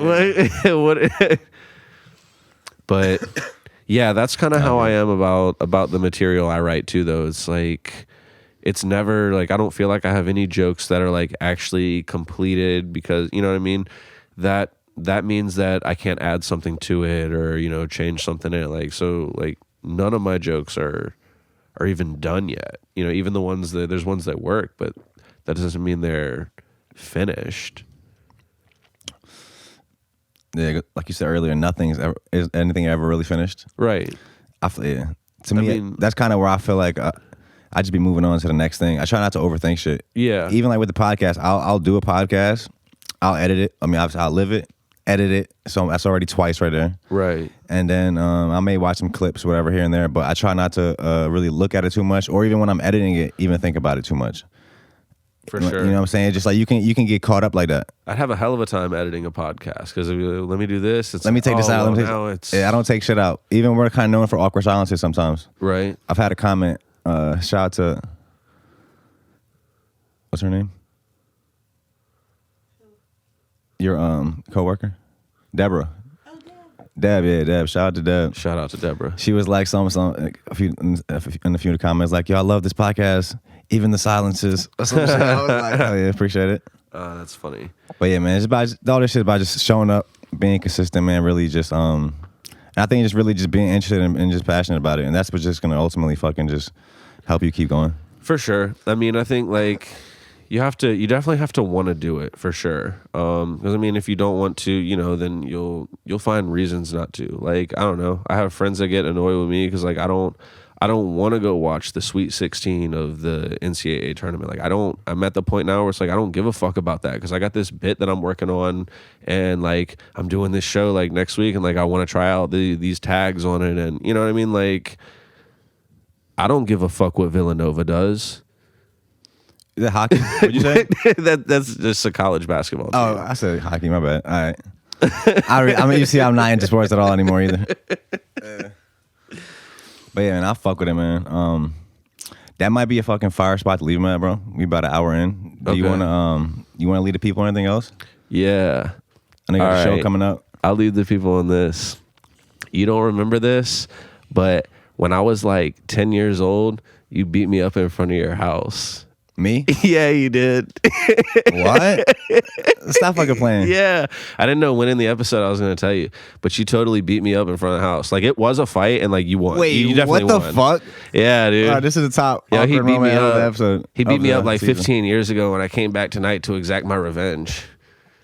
But yeah, that's kind of how I am about the material I write too. Though it's it's never I don't feel like I have any jokes that are actually completed, because you know what I mean. That means that I can't add something to it, or change something in it. So none of my jokes are even done yet. Even the ones there's ones that work, but that doesn't mean they're finished. Yeah, like you said earlier, is anything ever really finished. Right. To me, that's kind of where I feel I just be moving on to the next thing. I try not to overthink shit. Yeah. Even with the podcast, I'll do a podcast, I'll edit it. I mean, I'll live it, edit it. So that's already twice right there. Right. And then I may watch some clips, whatever, here and there. But I try not to really look at it too much, or even when I'm editing it, even think about it too much. For sure. You know what I'm saying? Just like you can get caught up like that. I'd have a hell of a time editing a podcast because let me do this. Let me take this out. Yeah, I don't take shit out. Even we're kind of known for awkward silences sometimes. Right. I've had a comment. Shout out to what's her name? Your coworker, Deborah. Oh, Deb. Deb. Shout out to Deb. Shout out to Deborah. She was like some in a few of the comments like, yo, I love this podcast. Even the silences. I was like, oh yeah, appreciate it. That's funny. But yeah, man, it's about all this shit about just showing up, being consistent, man. Really, just and I think just really just being interested and just passionate about it, and that's what's just gonna ultimately fucking just help you keep going. For sure. I mean, I think like you definitely have to want to do it for sure. Because I mean, if you don't want to, then you'll find reasons not to. Like, I don't know. I have friends that get annoyed with me because like I don't want to go watch the Sweet 16 of the NCAA tournament. Like I'm at the point now where it's like I don't give a fuck about that because I got this bit that I'm working on and like I'm doing this show like next week and like I want to try out these tags on it and you know what I mean? Like I don't give a fuck what Villanova does. Is that hockey? What'd you say? That's just a college basketball team. Oh, I said hockey. My bad. All right. I mean, you see, I'm not into sports at all anymore either. But yeah, man, I fuck with it, man. That might be a fucking fire spot to leave them at, bro. We about an hour in. Do you wanna lead the people on anything else? Yeah. I know you got a show coming up. I'll lead the people on this. You don't remember this, but when I was like 10 years old, you beat me up in front of your house. Me? Yeah, you did. What? Stop fucking playing. Yeah. I didn't know when in the episode I was going to tell you, but you totally beat me up in front of the house. Like, it was a fight, and, like, you won. Wait, you definitely what the won. fuck? Yeah, dude. This is the top he beat me up. Of the episode. He beat me up, like, 15 years ago when I came back tonight to exact my revenge.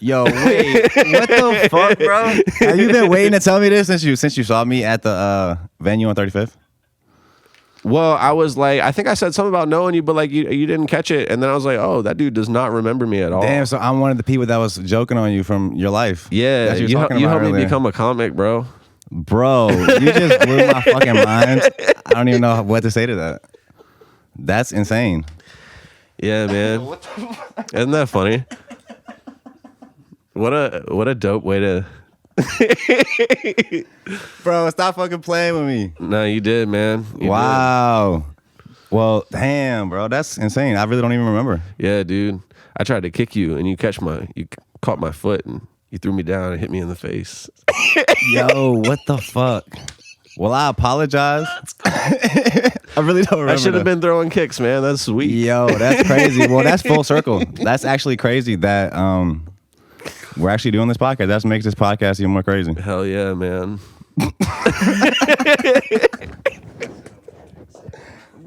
Yo, wait. What the fuck, bro? Have you been waiting to tell me this since you saw me at the venue on 35th? Well, I was like, I think I said something about knowing you, but like you didn't catch it. And then I was like, oh, that dude does not remember me at all. Damn, so I'm one of the people that was joking on you from your life. Yeah, you helped me become a comic, bro. Bro, you just blew my fucking mind. I don't even know what to say to that. That's insane. Yeah, man. Isn't that funny? What a dope way to... Bro, stop fucking playing with me. No, you did, man. Wow. Well, damn, bro, that's insane. I really don't even remember. Yeah, dude. I tried to kick you, and you caught my foot, and you threw me down and hit me in the face. Yo, what the fuck? Well, I apologize. I really don't remember. I should have been throwing kicks, man. That's sweet. Yo, that's crazy. Well, that's full circle. That's actually crazy that we're actually doing this podcast. That makes this podcast even more crazy. Hell yeah, man.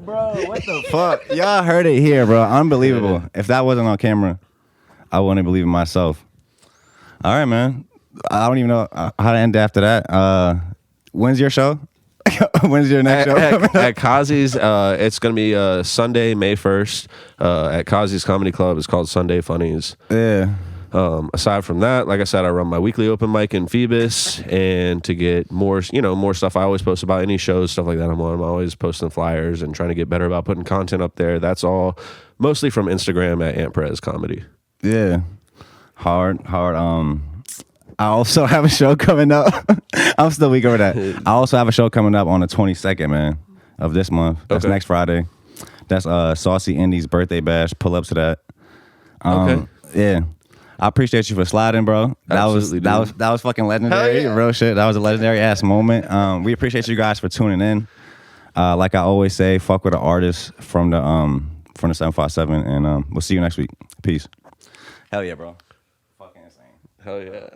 Bro, what the fuck? Y'all heard it here, bro. Unbelievable. Yeah. If that wasn't on camera, I wouldn't believe it myself. All right, man. I don't even know how to end after that. When's your show? When's your next show? At Kazi's, it's going to be Sunday, May 1st at Kazi's Comedy Club. It's called Sunday Funnies. Yeah. Aside from that, like I said, I run my weekly open mic in Phoebus, and to get more stuff, I always post about any shows, stuff like that I'm on. I'm always posting flyers and trying to get better about putting content up there. That's all mostly from Instagram at Ant Perez Comedy. Yeah. Hard. I also have a show coming up. I'm still weak over that. I also have a show coming up on the 22nd, man, of this month. That's next Friday. That's Saucy Indy's birthday bash. Pull up to that. Okay. Yeah. I appreciate you for sliding, bro. That was fucking legendary. Yeah. Real shit. That was a legendary ass moment. We appreciate you guys for tuning in. Like I always say, fuck with the artists from the 757, and we'll see you next week. Peace. Hell yeah, bro. Fucking insane. Hell yeah.